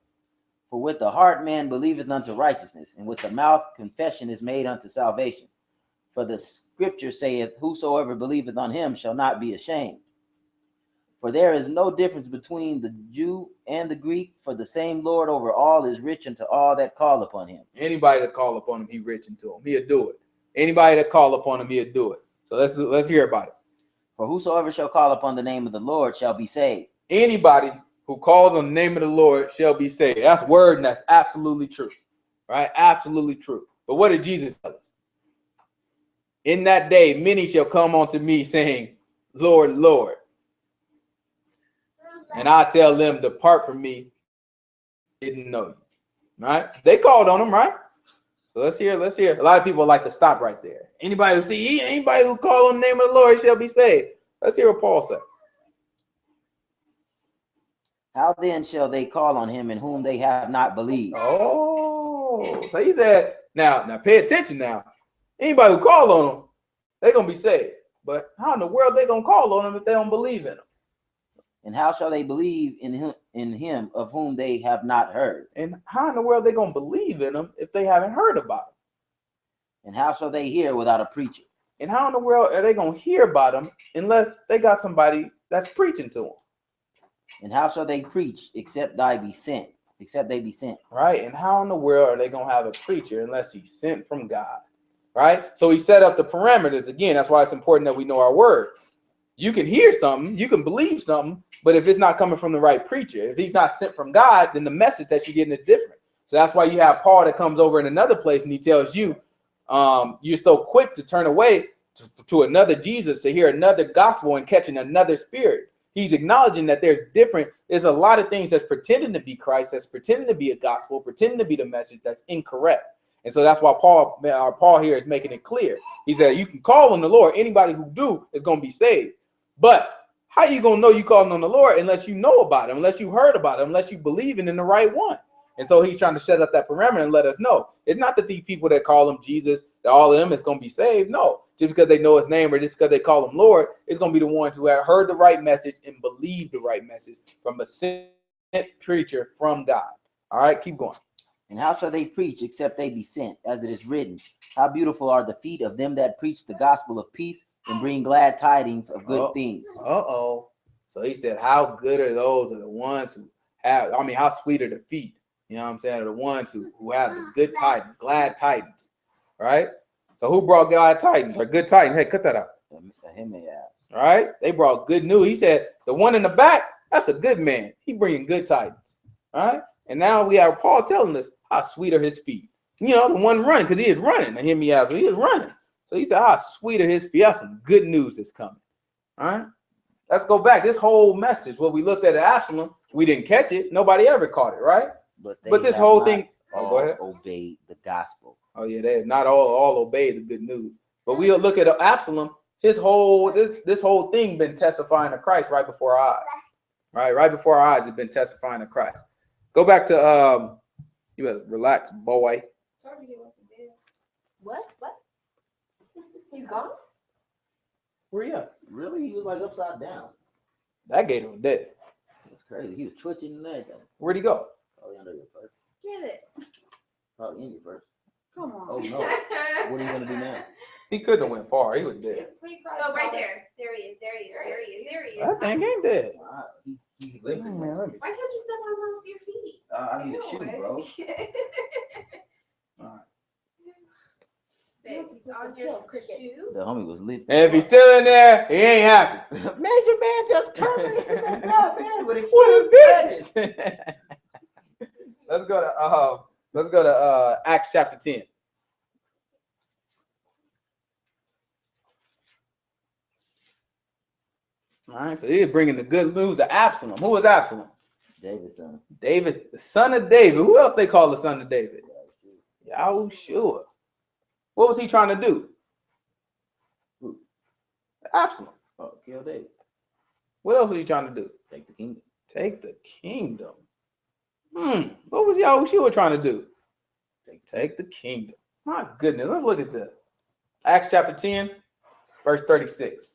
For with the heart man believeth unto righteousness, and with the mouth confession is made unto salvation. For the scripture saith, whosoever believeth on him shall not be ashamed. For there is no difference between the Jew and the Greek, for the same Lord over all is rich unto all that call upon him. Anybody that call upon him, he rich into him. He'll do it. Anybody that call upon him, he'll do it. So let's hear about it. For whosoever shall call upon the name of the Lord shall be saved. Anybody who calls on the name of the Lord shall be saved. That's word, and that's absolutely true, right? Absolutely true. But what did Jesus tell us? In that day, many shall come unto me saying, Lord, Lord. And I tell them, depart from me, didn't know you. Right? They called on him, right? So let's hear. A lot of people like to stop right there. Anybody who call on the name of the Lord shall be saved. Let's hear what Paul said. How then shall they call on him in whom they have not believed? Oh, so he said, now pay attention now. Anybody who call on him, they're going to be saved. But how in the world they going to call on him if they don't believe in him? And how shall they believe in him of whom they have not heard? And how in the world are they going to believe in him if they haven't heard about him? And how shall they hear without a preacher? And how in the world are they going to hear about him unless they got somebody that's preaching to them? And how shall they preach except they be sent? Right? And how in the world are they going to have a preacher unless he's sent from God? Right? So he set up the parameters. Again, that's why it's important that we know our word. You can hear something, you can believe something, but if it's not coming from the right preacher, if he's not sent from God, then the message that you're getting is different. So that's why you have Paul that comes over in another place and he tells you, you're so quick to turn away to another Jesus, to hear another gospel and catching another spirit. He's acknowledging that there's a lot of things that's pretending to be Christ, that's pretending to be a gospel, pretending to be the message that's incorrect. And so that's why Paul here is making it clear. He said, you can call on the Lord. Anybody who do is going to be saved. But how you going to know you calling on the Lord unless you know about him, unless you heard about him, unless you believe in the right one? And so he's trying to set up that parameter and let us know. It's not that these people that call him Jesus, that all of them is going to be saved. No, just because they know his name or just because they call him Lord, it's going to be the ones who have heard the right message and believed the right message from a sent preacher from God. All right, keep going. And how shall they preach except they be sent? As it is written, how beautiful are the feet of them that preach the gospel of peace and bring glad tidings of good things. So he said, how good are those are the ones who have, how sweet are the feet? You know what I'm saying? Are the ones who have the good tidings, glad tidings, right? So who brought glad tidings or good tidings? Hey, cut that out. All right? They brought good news. He said, the one in the back, that's a good man. He bringing good tidings, all right? And now we have Paul telling us how sweet are his feet. You know, the one running, because he is running. Now hear me out. So he is running. So he said, how sweet are his feet. That's some good news that's coming. All right. Let's go back. This whole message, what we looked at Absalom, we didn't catch it. Nobody ever caught it, right? But this whole thing, go ahead. Obeyed the gospel. Oh, yeah, they have not all obeyed the good news. But we'll look at Absalom. This whole thing been testifying to Christ right before our eyes. Right before our eyes, it's been testifying to Christ. Go back to you better relax, boy. What? He's gone? Where you at? Really? He was like upside down. That gator was dead. That's crazy. He was twitching and everything. Where'd he go? Probably under your purse. Get it. Probably in your purse. Come on. Oh no. What are you gonna do now? He couldn't have went far. He was dead. Oh, right there. There he is. That thing ain't dead. He Man, let me Why can't you step on one with your feet? I need a shoe, bro. all right. On your shoe? The homie was lit. And if he's still in there, he ain't happy. Major man just turned it man with What a business. Let's go to Acts chapter 10. All right, so he's bringing the good news of Absalom. Who was Absalom? David's son. David, the son of David. Who else they call the son of David? Yahushua. What was he trying to do? Absalom. Oh, kill David. What else was he trying to do? Take the kingdom. Take the kingdom. What was Yahushua trying to do? Take the kingdom. My goodness, let's look at this. Acts chapter 10, verse 36.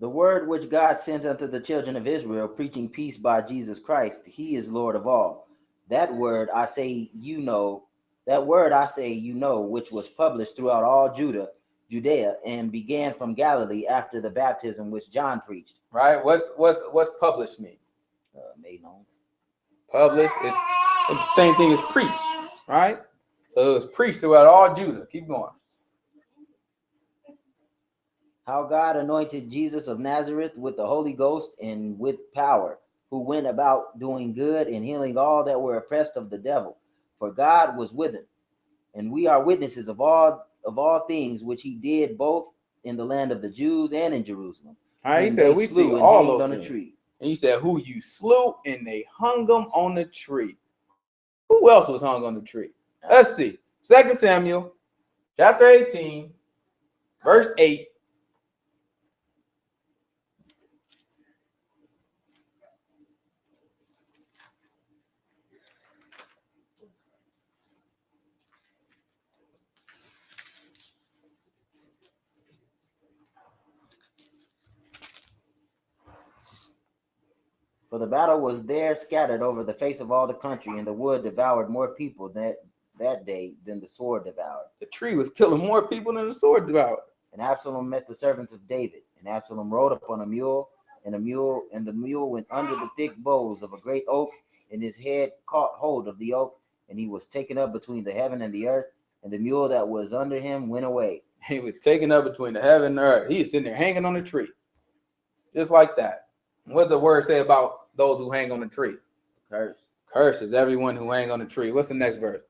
The word which God sent unto the children of Israel, preaching peace by Jesus Christ, he is Lord of all. That word I say you know, which was published throughout all Judea, and began from Galilee after the baptism which John preached. Right? What's published mean? Made known. Published is it's the same thing as preach, right? So it was preached throughout all Judah. Keep going. How God anointed Jesus of Nazareth with the Holy Ghost and with power, who went about doing good and healing all that were oppressed of the devil, for God was with him. And we are witnesses of all things which he did both in the land of the Jews and in Jerusalem. All right, he said we see all those on things. a tree. And he said, who you slew, and they hung them on the tree. Who else was hung on the tree? Let's see. 2 Samuel chapter 18, verse 8. For the battle was there scattered over the face of all the country, and the wood devoured more people that day than the sword devoured. The tree was killing more people than the sword devoured. And Absalom met the servants of David, and Absalom rode upon a mule, and the mule went under the thick boughs of a great oak, and his head caught hold of the oak, and he was taken up between the heaven and the earth, and the mule that was under him went away. He was taken up between the heaven and the earth. He is sitting there hanging on the tree, just like that. What did the word say about those who hang on the tree? Curse is everyone who hang on the tree. What's the next verse?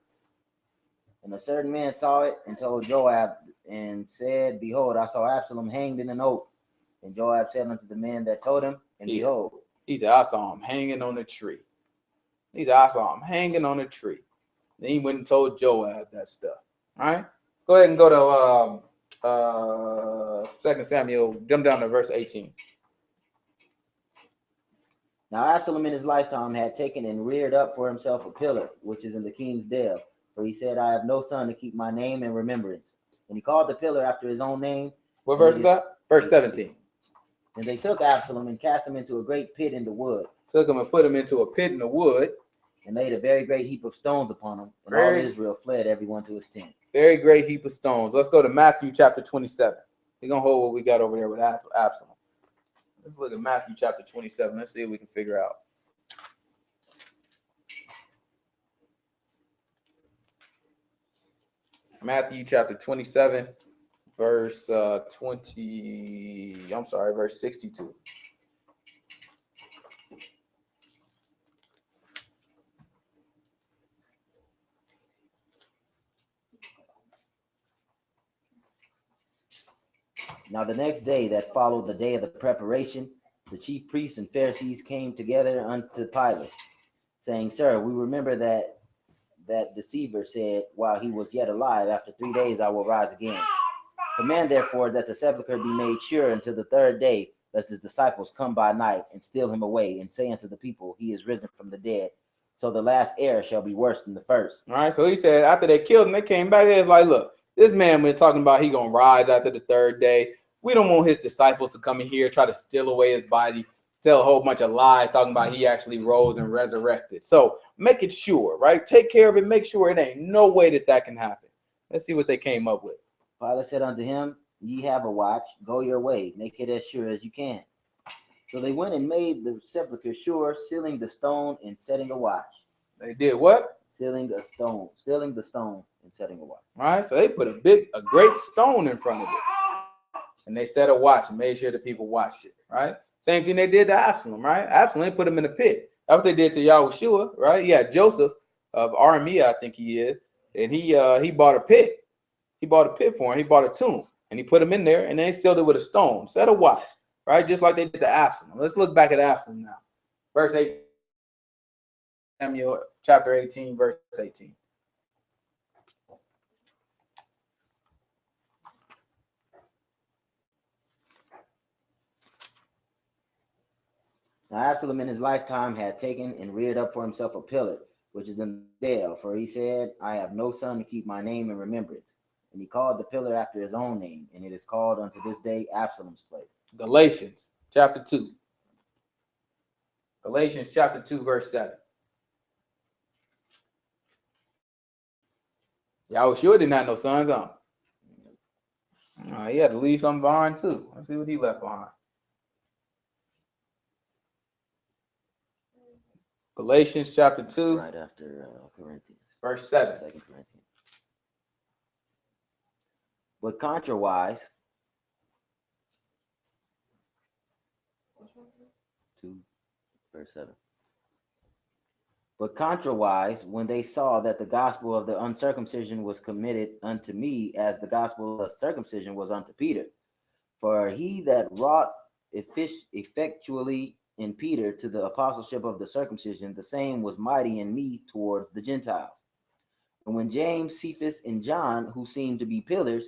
And a certain man saw it and told Joab and said, behold, I saw Absalom hanged in an oak. And Joab said unto the man that told him, and behold, he said, I saw him hanging on the tree. He said, I saw him hanging on the tree. Then he went and told Joab that stuff. All right? Go ahead and go to 2 Samuel, jump down to verse 18. Now Absalom in his lifetime had taken and reared up for himself a pillar, which is in the king's dale. For he said, I have no son to keep my name in remembrance. And he called the pillar after his own name. What verse is that? Verse 17. And they took Absalom and cast him into a great pit in the wood. Took him and put him into a pit in the wood. And laid a very great heap of stones upon him. And all Israel fled, everyone to his tent. Very great heap of stones. Let's go to Matthew chapter 27. We're going to hold what we got over there with Absalom. Let's look at Matthew chapter 27. Let's see if we can figure out. Matthew chapter 27, verse 62. Now the next day that followed the day of the preparation, the chief priests and Pharisees came together unto Pilate, saying, Sir, we remember that deceiver said, while he was yet alive, after 3 days I will rise again. Command therefore that the sepulchre be made sure until the third day, lest his disciples come by night and steal him away, and say unto the people, he is risen from the dead. So the last error shall be worse than the first. All right, so he said after they killed him, they came back. They was like, look, this man been talking about he gonna rise after the third day. We don't want his disciples to come in here, try to steal away his body, tell a whole bunch of lies talking about he actually rose and resurrected. So make it sure, right? Take care of it. Make sure it ain't no way that can happen. Let's see what they came up with. Pilate said unto him, ye have a watch, go your way, make it as sure as you can. So they went and made the sepulchre sure, sealing the stone and setting a watch. They did what? Sealing the stone and setting a watch. All right, so they put a great stone in front of it. And they set a watch and made sure the people watched it, right? Same thing they did to Absalom, right? Absalom, they put him in a pit. That's what they did to Yahushua, right? Yeah, Joseph of Aramea, I think he is. And he bought a pit. He bought a pit for him. He bought a tomb. And he put him in there, and then they sealed it with a stone. Set a watch. right? Just like they did to Absalom. Let's look back at Absalom now. Verse 8, Samuel chapter 18, verse 18. Now Absalom in his lifetime had taken and reared up for himself a pillar, which is in the dale, for he said, I have no son to keep my name in remembrance. And he called the pillar after his own name, and it is called unto this day Absalom's place. Galatians chapter 2. Galatians chapter 2, verse 7. Yahushua did not have no sons, huh? He had to leave something behind too. Let's see what he left behind. Galatians chapter 2. Right after Corinthians. Verse 7. 2 Corinthians. But contrawise, 2 verse 7. But contrawise, when they saw that the gospel of the uncircumcision was committed unto me, as the gospel of circumcision was unto Peter, for he that wrought effectually in Peter to the apostleship of the circumcision, the same was mighty in me towards the Gentiles. And when James, Cephas, and John, who seemed to be pillars,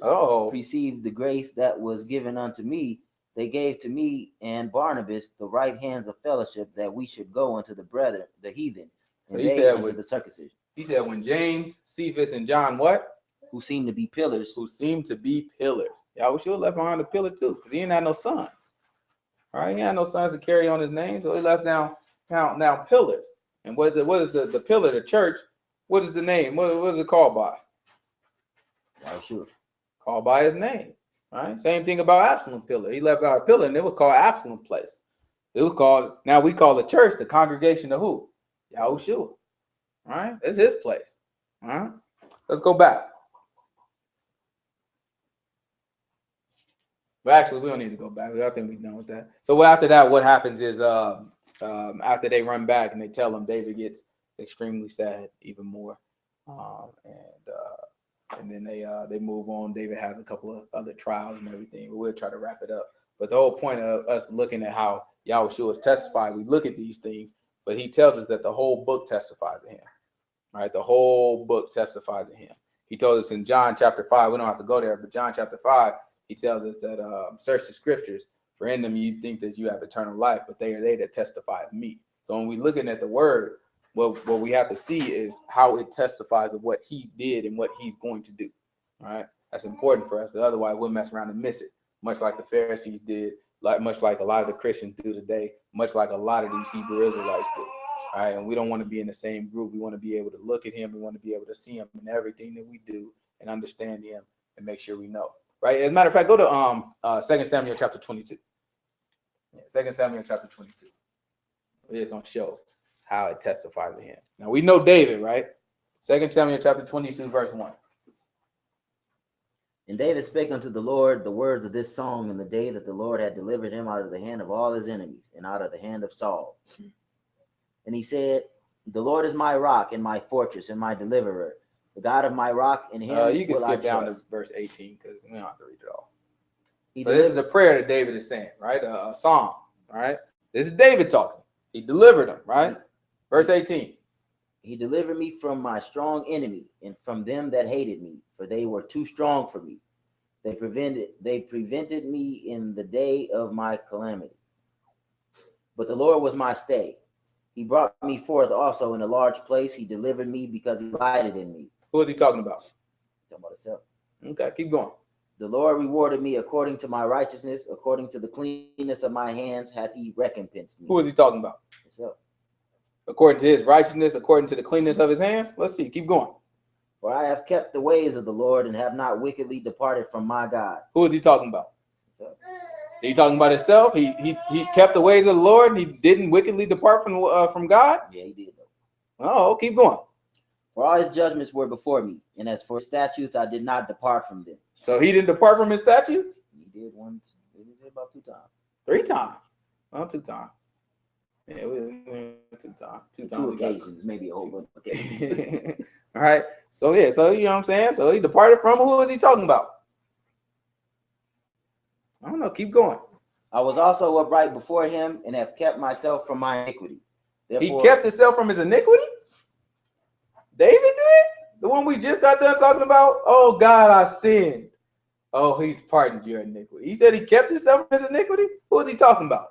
received the grace that was given unto me, they gave to me and Barnabas the right hands of fellowship, that we should go unto the brethren, the heathen, and So he they said unto the circumcision. He said when James, Cephas, and John what? Who seemed to be pillars. Who seemed to be pillars. Yahushua left behind a pillar too, because he didn't have no sons. All right, he had no sons to carry on his name, so he left down pillars. And what is the pillar, the church? What is the name? What is it called by? Yahushua. Called by his name. All right. Same thing about Absalom pillar. He left out a pillar, and it was called Absalom place. It was called, now we call the church the congregation of who? Yahushua. All right. That's his place. All right. Let's go back. Well, actually, we don't need to go back. I think we're done with that. So after that, what happens is after they run back and they tell him, David gets extremely sad even more. And then they move on. David has a couple of other trials and everything, but we'll try to wrap it up. But the whole point of us looking at how Yahushua is testified, we look at these things, but he tells us that the whole book testifies to him. Right? The whole book testifies to him. He told us in John chapter 5, we don't have to go there, but John chapter 5, he tells us that search the scriptures, for in them you think that you have eternal life, but they are they that testify of me. So when we're looking at the word, what we have to see is how it testifies of what he did and what he's going to do. All right. That's important for us, because otherwise we'll mess around and miss it. Much like the Pharisees did, much like a lot of the Christians do today, much like a lot of these Hebrew Israelites do. All right. And we don't want to be in the same group. We want to be able to look at him. We want to be able to see him in everything that we do and understand him and make sure we know. Right. As a matter of fact, go to 2 Samuel chapter 22. Yeah, 2 Samuel chapter 22. We're going to show how it testifies to him. Now we know David, right? 2 Samuel chapter 22, verse 1. And David spake unto the Lord the words of this song in the day that the Lord had delivered him out of the hand of all his enemies and out of the hand of Saul. And he said, the Lord is my rock and my fortress and my deliverer, the God of my rock, and him you can will skip I down trust. to verse 18 because we don't have to read it all. He So this is a prayer that David is saying, right? A psalm, all right? This is David talking. He delivered him, right? Verse 18. He delivered me from my strong enemy and from them that hated me, for they were too strong for me. They prevented me in the day of my calamity. But the Lord was my stay. He brought me forth also in a large place. He delivered me because he delighted in me. Who is he talking about? Talking about himself. Okay, keep going. The Lord rewarded me according to my righteousness, according to the cleanness of my hands hath he recompensed me. Who is he talking about? Himself. According to his righteousness, according to the cleanness of his hands. Let's see. Keep going. For I have kept the ways of the Lord and have not wickedly departed from my God. Who is he talking about? Himself. Is he talking about himself? He kept the ways of the Lord and he didn't wickedly depart from God? Yeah, he did. Oh, keep going. For all his judgments were before me, and as for his statutes, I did not depart from them. So he didn't depart from his statutes? He did once. He did about 2 times. 3 times. Well, 2 times. Yeah, we 2 times. 2 occasions, maybe a whole bunch of occasions. All right. So yeah, so you know what I'm saying? So he departed from him. Who is he talking about? I don't know. Keep going. I was also upright before him and have kept myself from my iniquity. He kept himself from his iniquity? David did? The one we just got done talking about? Oh, God, I sinned. Oh, he's pardoned your iniquity. He said he kept himself from his iniquity? Who is he talking about?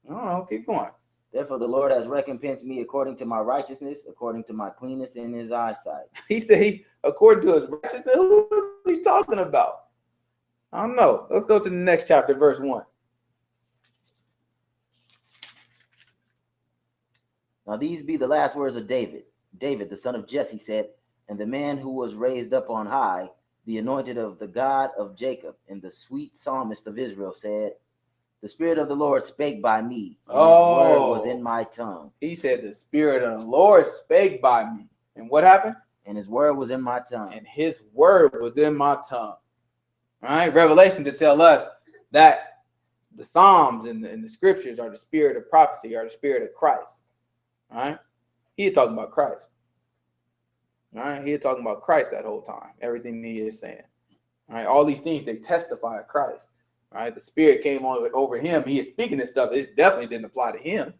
Oh, keep going. Therefore, the Lord has recompensed me according to my righteousness, according to my cleanness in his eyesight. He said according to his righteousness. Who is he talking about? I don't know. Let's go to the next chapter, verse 1. Now these be the last words of David. David, the son of Jesse, said, and the man who was raised up on high, the anointed of the God of Jacob, and the sweet psalmist of Israel, said, the Spirit of the Lord spake by me, and his word was in my tongue. He said, the Spirit of the Lord spake by me. And what happened? And his word was in my tongue. And his word was in my tongue. All right, Revelation to tell us that the Psalms and the scriptures are the spirit of prophecy, are the spirit of Christ. All right, he talking about Christ. All right, he talking about Christ that whole time. Everything he is saying. All right, all these things they testify of Christ. All right, the Spirit came over him. He is speaking this stuff. It definitely didn't apply to him.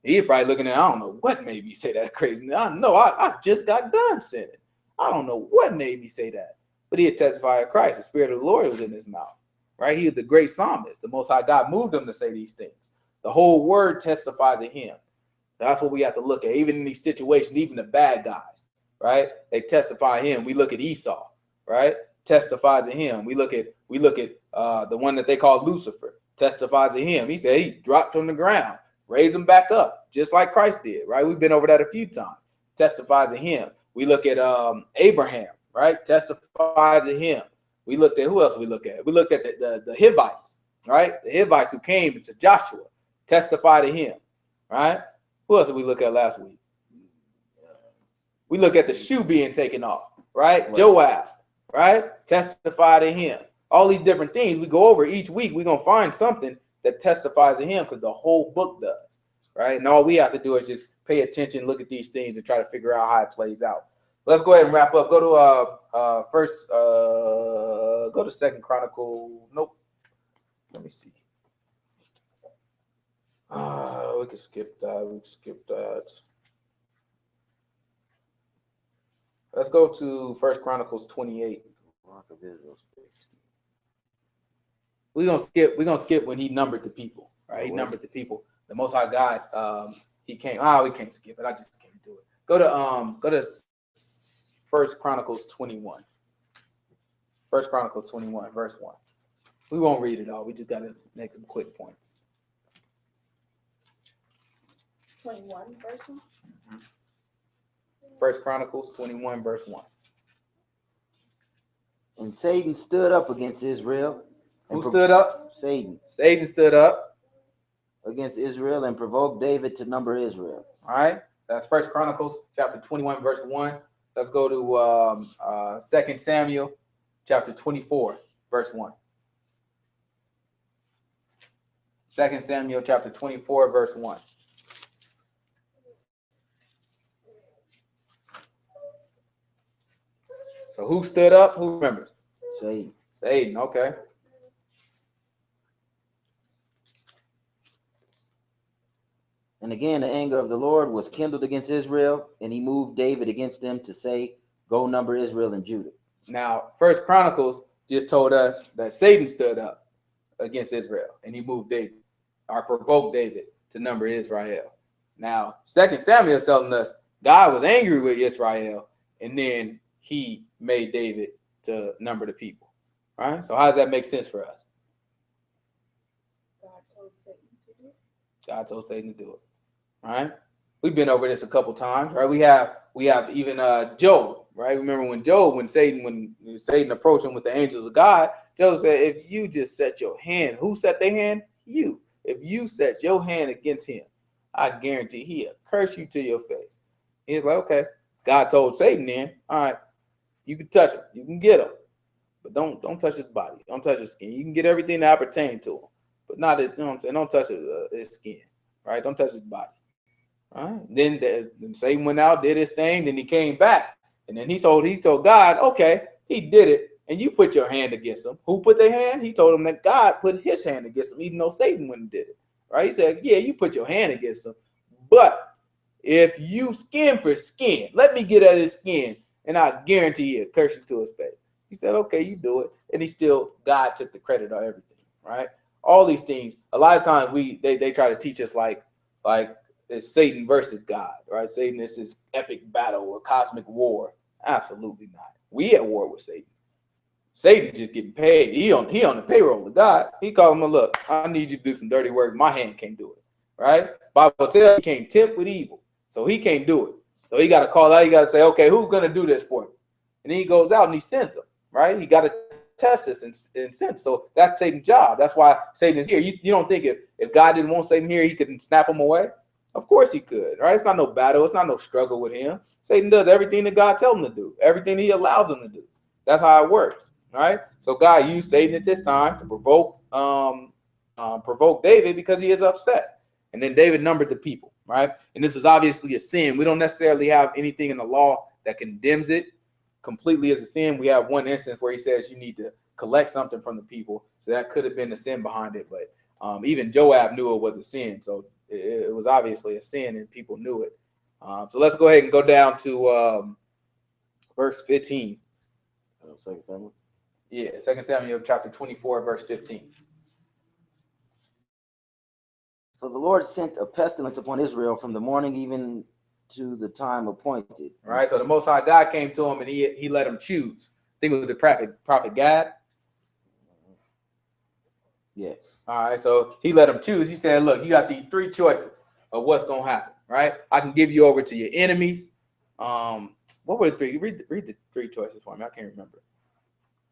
He probably looking at, I don't know what made me say that crazy. I know I just got done saying it. I don't know what made me say that. But he had testified of Christ. The Spirit of the Lord was in his mouth. Right? He was the great psalmist. The Most High God moved him to say these things. The whole word testifies of him. That's what we have to look at. Even in these situations, even the bad guys, right? They testify of him. We look at Esau, right? Testifies of him. We look at the one that they call Lucifer. Testifies of him. He said he dropped from the ground, raised him back up, just like Christ did, right? We've been over that a few times. Testifies of him. We look at Abraham, right? Testifies of him. We looked at, who else we look at? We looked at the Hivites, right? The Hivites who came to Joshua, testified to him, right? Who else did we look at last week? We look at the shoe being taken off, right? Joab, right? Testify to him. All these different things we go over each week. We're going to find something that testifies to him because the whole book does, right? And all we have to do is just pay attention, look at these things, and try to figure out how it plays out. Let's go ahead and wrap up. Go to Second Chronicle. Nope. Let me see. We can skip that. Let's go to First Chronicles 28. We're gonna skip when he numbered the people, right? He numbered the people. The Most High God, he came. We can't skip it. I just can't do it. Go to First Chronicles 21. First Chronicles 21, verse 1. We won't read it all. We just gotta make some quick points. 21, verse 1. First Chronicles 21, verse 1. And Satan stood up against Israel. Who stood up? Satan. Satan stood up against Israel and provoked David to number Israel. All right. That's First Chronicles chapter 21, verse 1. Let's go to 2 Samuel chapter 24, verse 1. 2 Samuel chapter 24, verse 1. So who stood up? Who remembers? Satan. Satan, okay. And again, the anger of the Lord was kindled against Israel, and he moved David against them to say, go number Israel and Judah. Now, First Chronicles just told us that Satan stood up against Israel, and he moved David, or provoked David to number Israel. Now, 2 Samuel is telling us God was angry with Israel, and then he made David to number the people. All right? So how does that make sense for us? God told Satan to do it. All right. We've been over this a couple times, right? We have even Job, right? Remember when Satan approached him with the angels of God, Job said, if you just set your hand, who set their hand? You. If you set your hand against him, I guarantee he'll curse you to your face. He's like, okay. God told Satan then, all right, you can touch him, you can get him, but don't touch his body, don't touch his skin. You can get everything that pertains to him, but not his, you know what I'm saying? Don't touch his skin, right? Don't touch his body. All right. Then Satan went out, did his thing, then he came back, and then he told God, okay, he did it, and you put your hand against them. Who put their hand? He told them that God put his hand against them, even though Satan wouldn't have did it. Right? He said, yeah, you put your hand against them, but if you skin for skin, let me get at his skin, and I guarantee you, curse you to his face. He said, okay, you do it. And God took the credit on everything, right? All these things, a lot of times they try to teach us like it's Satan versus God, right? Satan is this epic battle or cosmic war. Absolutely not. We at war with Satan. Satan just getting paid. He on the payroll of God. He called him, look, I need you to do some dirty work. My hand can't do it, right? Bible tells he can't tempt with evil, so he can't do it. So he got to call out. He got to say, okay, who's going to do this for me? And then he goes out and he sends them, right? He got to test this and send. So that's Satan's job. That's why Satan is here. You don't think if God didn't want Satan here, he could snap him away? Of course he could, right? It's not no battle. It's not no struggle with him. Satan does everything that God tells him to do, everything he allows him to do. That's how it works, right? So God used Satan at this time to provoke David because he is upset. And then David numbered the people, right? And this is obviously a sin. We don't necessarily have anything in the law that condemns it completely as a sin. We have one instance where he says you need to collect something from the people. So that could have been the sin behind it. But even Joab knew it was a sin. So it was obviously a sin and people knew it. So let's go ahead and go down to verse 15. 2 Samuel? Yeah, 2 Samuel chapter 24, verse 15. So the Lord sent a pestilence upon Israel from the morning even to the time appointed. All right, so the Most High God came to him and he let him choose. I think it was the prophet Gad. Yes. All right, so he let him choose. He said, look, you got these three choices of what's going to happen, right? I can give you over to your enemies. What were the three? Read the three choices for me. I can't remember.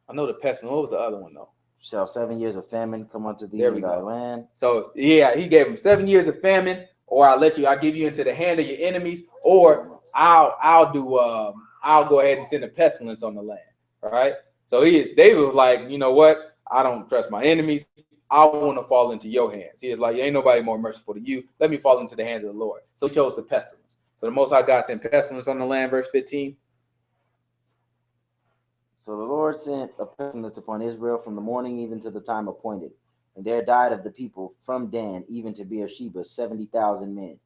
I know the pestilence. What was the other one, though? Shall 7 years of famine come unto thee There in we thy go. land? So, yeah, he gave him 7 years of famine, or I'll give you into the hand of your enemies, or I'll go ahead and send a pestilence on the land. All right. So David was like, you know what? I don't trust my enemies. I want to fall into your hands. He was like, ain't nobody more merciful than you. Let me fall into the hands of the Lord. So he chose the pestilence. So the Most High God sent pestilence on the land, verse 15. So the Lord sent a pestilence upon Israel from the morning even to the time appointed. And there died of the people from Dan even to Beersheba 70,000 men.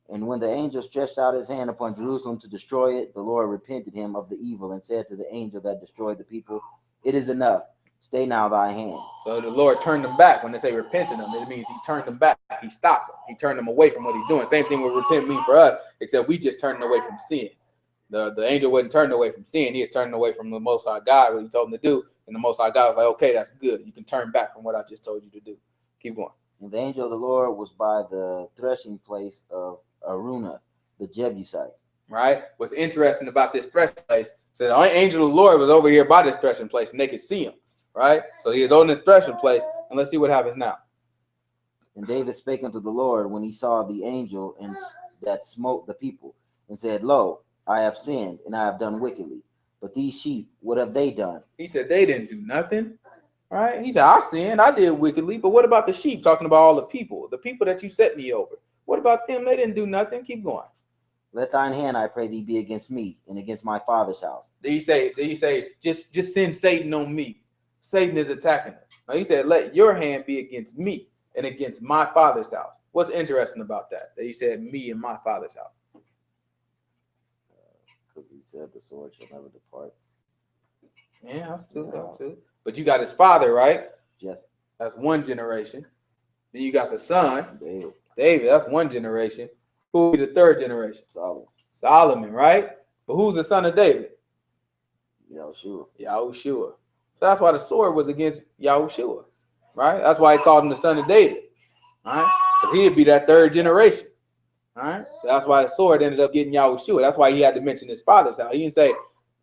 And when the angel stretched out his hand upon Jerusalem to destroy it, the Lord repented him of the evil and said to the angel that destroyed the people, it is enough. Stay now thy hand. So the Lord turned them back. When they say repented them, it means he turned them back. He stopped them. He turned them away from what he's doing. Same thing with repent mean for us, except we just turned away from sin. The angel wasn't turning away from sin. He was turning away from the Most High God, what he told him to do. And the Most High God was like, okay, that's good. You can turn back from what I just told you to do. Keep going. And the angel of the Lord was by the threshing place of Aruna, the Jebusite. Right? What's interesting about this threshing place, so the angel of the Lord was over here by this threshing place, and they could see him. Right? So he was on this threshing place, and let's see what happens now. And David spake unto the Lord when he saw the angel and that smote the people, and said, Lo, I have sinned, and I have done wickedly. But these sheep, what have they done? He said, they didn't do nothing. Right? He said, I sinned, I did wickedly, but what about the sheep? Talking about all the people that you set me over. What about them? They didn't do nothing. Keep going. Let thine hand, I pray thee, be against me and against my father's house. Did he say, just send Satan on me? Satan is attacking us. No, he said, let your hand be against me and against my father's house. What's interesting about that? That he said, me and my father's house. Because he said, the sword shall never depart. Yeah, that's two. But you got his father, right? Yes. That's one generation. Then you got the son, David. That's one generation. Who will be the third generation? Solomon, right? But who's the son of David? Yahushua. So that's why the sword was against Yahushua, right? That's why he called him the son of David, right? Because he'd be that third generation, right? So that's why the sword ended up getting Yahushua. That's why he had to mention his father's house. He didn't say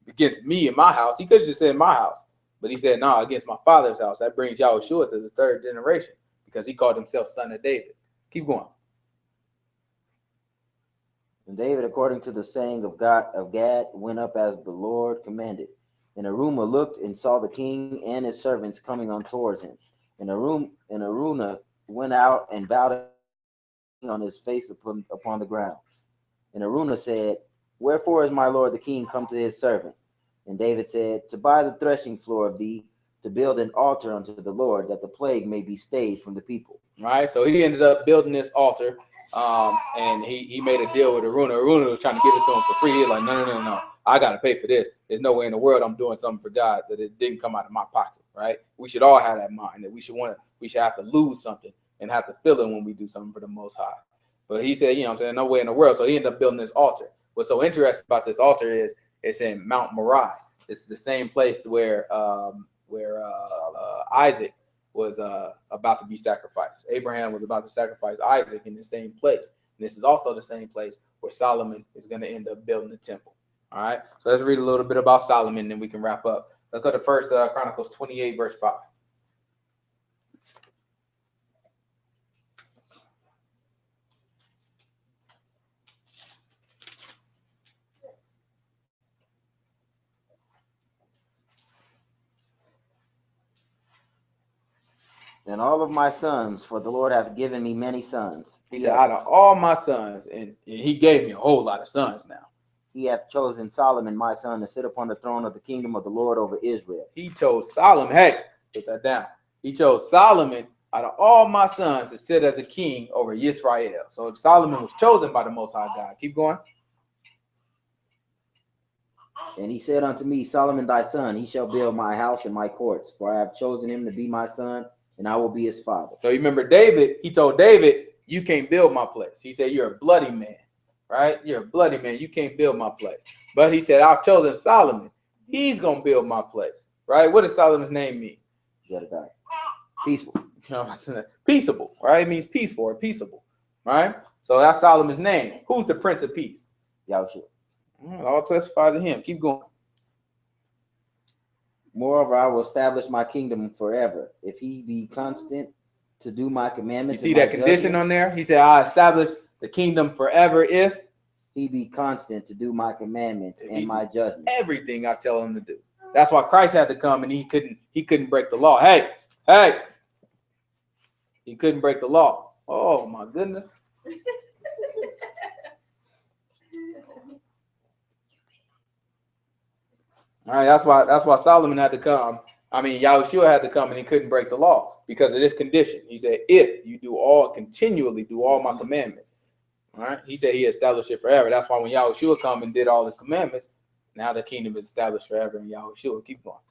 against me and my house. He could have just said my house, but he said, no, against my father's house. That brings Yahushua to the third generation because he called himself son of David. Keep going. And David, according to the saying of Gad, went up as the Lord commanded. And Aruna looked and saw the king and his servants coming on towards him. And Aruna went out and bowed on his face upon the ground. And Aruna said, wherefore is my lord the king come to his servant? And David said, to buy the threshing floor of thee, to build an altar unto the Lord, that the plague may be stayed from the people. All right, so he ended up building this altar, and he made a deal with Aruna. Aruna was trying to give it to him for free. He was like, no, I got to pay for this. There's no way in the world I'm doing something for God that it didn't come out of my pocket, right? We should all have that mind that we should have to lose something and have to feel it when we do something for the Most High. But he said, I'm saying, no way in the world. So he ended up building this altar. What's so interesting about this altar is it's in Mount Moriah. It's the same place where Isaac was about to be sacrificed. Abraham was about to sacrifice Isaac in the same place. And this is also the same place where Solomon is going to end up building the temple. All right. So let's read a little bit about Solomon, and then we can wrap up. Let's go to First Chronicles 28, verse 5. And all of my sons, for the Lord hath given me many sons. He said, out of all my sons, and he gave me a whole lot of sons now. He hath chosen Solomon, my son, to sit upon the throne of the kingdom of the Lord over Israel. He chose Solomon. Hey, put that down. He chose Solomon out of all my sons to sit as a king over Israel. So Solomon was chosen by the Most High God. Keep going. And he said unto me, Solomon thy son, he shall build my house and my courts, for I have chosen him to be my son, and I will be his father. So you remember David, he told David, you can't build my place. He said, you're a bloody man, right? You're a bloody man. You can't build my place. But he said, I've chosen Solomon. He's going to build my place, right? What does Solomon's name mean? Peaceful. Peaceable, right? It means peaceful or peaceable, right? So that's Solomon's name. Who's the Prince of Peace? Yahushua. All testifies to him. Keep going. Moreover, I will establish my kingdom forever, if he be constant to do my commandments. You see that condition on there? He said, I establish the kingdom forever if he be constant to do my commandments and my judgments. Everything I tell him to do. That's why Christ had to come, and he couldn't break the law. Hey, he couldn't break the law. Oh my goodness. All right, that's why Solomon had to come. I mean, Yahushua had to come, and he couldn't break the law because of this condition. He said, if you continually do all my commandments. All right. He said he established it forever. That's why when Yahushua come and did all his commandments, now the kingdom is established forever in Yahushua. Keep going.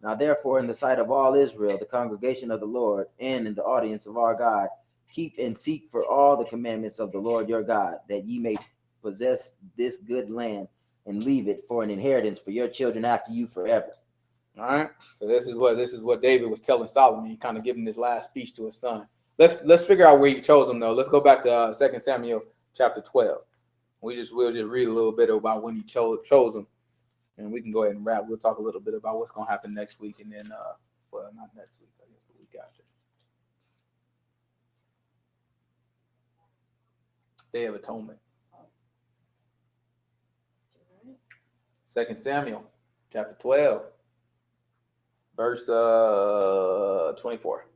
Now, therefore, in the sight of all Israel, the congregation of the Lord, and in the audience of our God, keep and seek for all the commandments of the Lord your God, that ye may possess this good land and leave it for an inheritance for your children after you forever. All right. So this is what David was telling Solomon. He kind of giving his last speech to his son. Let's figure out where he chose him though. Let's go back to 2 Samuel chapter 12. We'll just read a little bit about when he chose him, and we can go ahead and wrap. We'll talk a little bit about what's gonna happen next week, and then well, not next week, I guess the week after. Day of Atonement. 2 Samuel chapter 12, verse 24.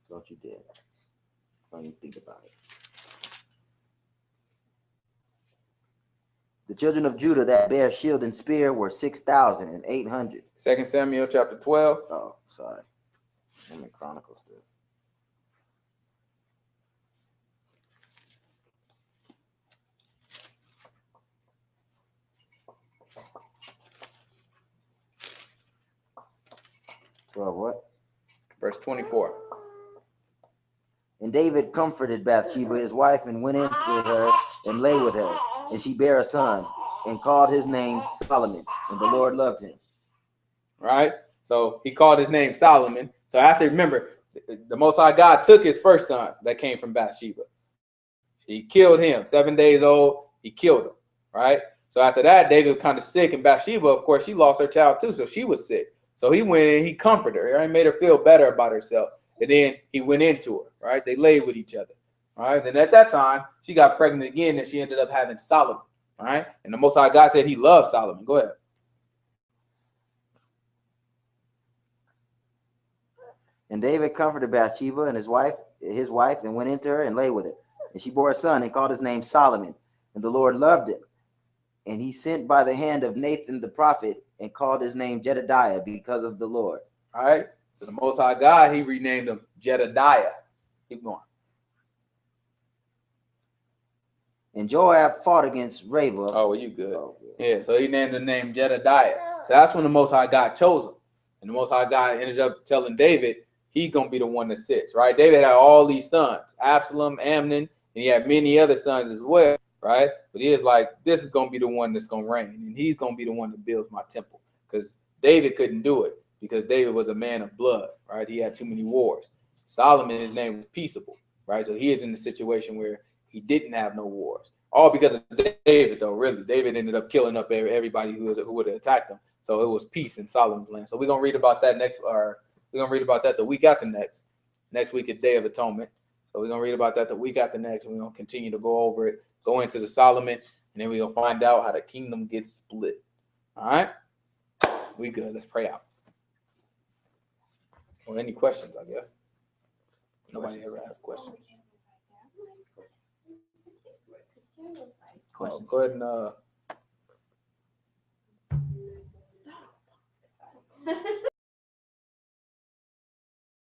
Don't you dare. Don't you think about it. The children of Judah that bear shield and spear were 6,800. 2 Samuel chapter 12. Oh, sorry. I'm in Chronicles still. Well, what? Verse 24. And David comforted Bathsheba, his wife, and went into her and lay with her. And she bare a son and called his name Solomon. And the Lord loved him. Right? So he called his name Solomon. So after, remember, the Most High God took his first son that came from Bathsheba. He killed him. 7 days old, he killed him. Right? So after that, David was kind of sick. And Bathsheba, of course, she lost her child too. So she was sick. So he went in, he comforted her, right? Made her feel better about herself. And then he went into her, right? They laid with each other. All right. Then at that time, she got pregnant again, and she ended up having Solomon. All right. And the Most High God said he loved Solomon. Go ahead. And David comforted Bathsheba and his wife, his wife, and went into her and lay with her. And she bore a son and called his name Solomon. And the Lord loved him. And he sent by the hand of Nathan the prophet and called his name Jedediah because of the Lord. All right. So the Most High God, he renamed him Jedediah. Keep going. And Joab fought against Rabbah. Oh, well, you good. Yeah, so he named the name Jedediah. So that's when the Most High God chose him. And the Most High God ended up telling David, he's going to be the one that sits, right? David had all these sons, Absalom, Amnon, and he had many other sons as well, right? But he is like, this is going to be the one that's going to reign, and he's going to be the one that builds my temple. Because David couldn't do it, because David was a man of blood, right? He had too many wars. Solomon, his name was peaceable, right? So he is in the situation where he didn't have no wars. All because of David, though, really. David ended up killing up everybody who would have attacked him. So it was peace in Solomon's land. So we're going to read about that we're going to read about that the week after next. Next week is Day of Atonement. So we're going to read about that the week after next. And we're going to continue to go over it, go into the Solomon, and then we're going to find out how the kingdom gets split. All right? We good. Let's pray out. Well, any questions, I guess? Nobody ever asked questions. Go ahead and Stop.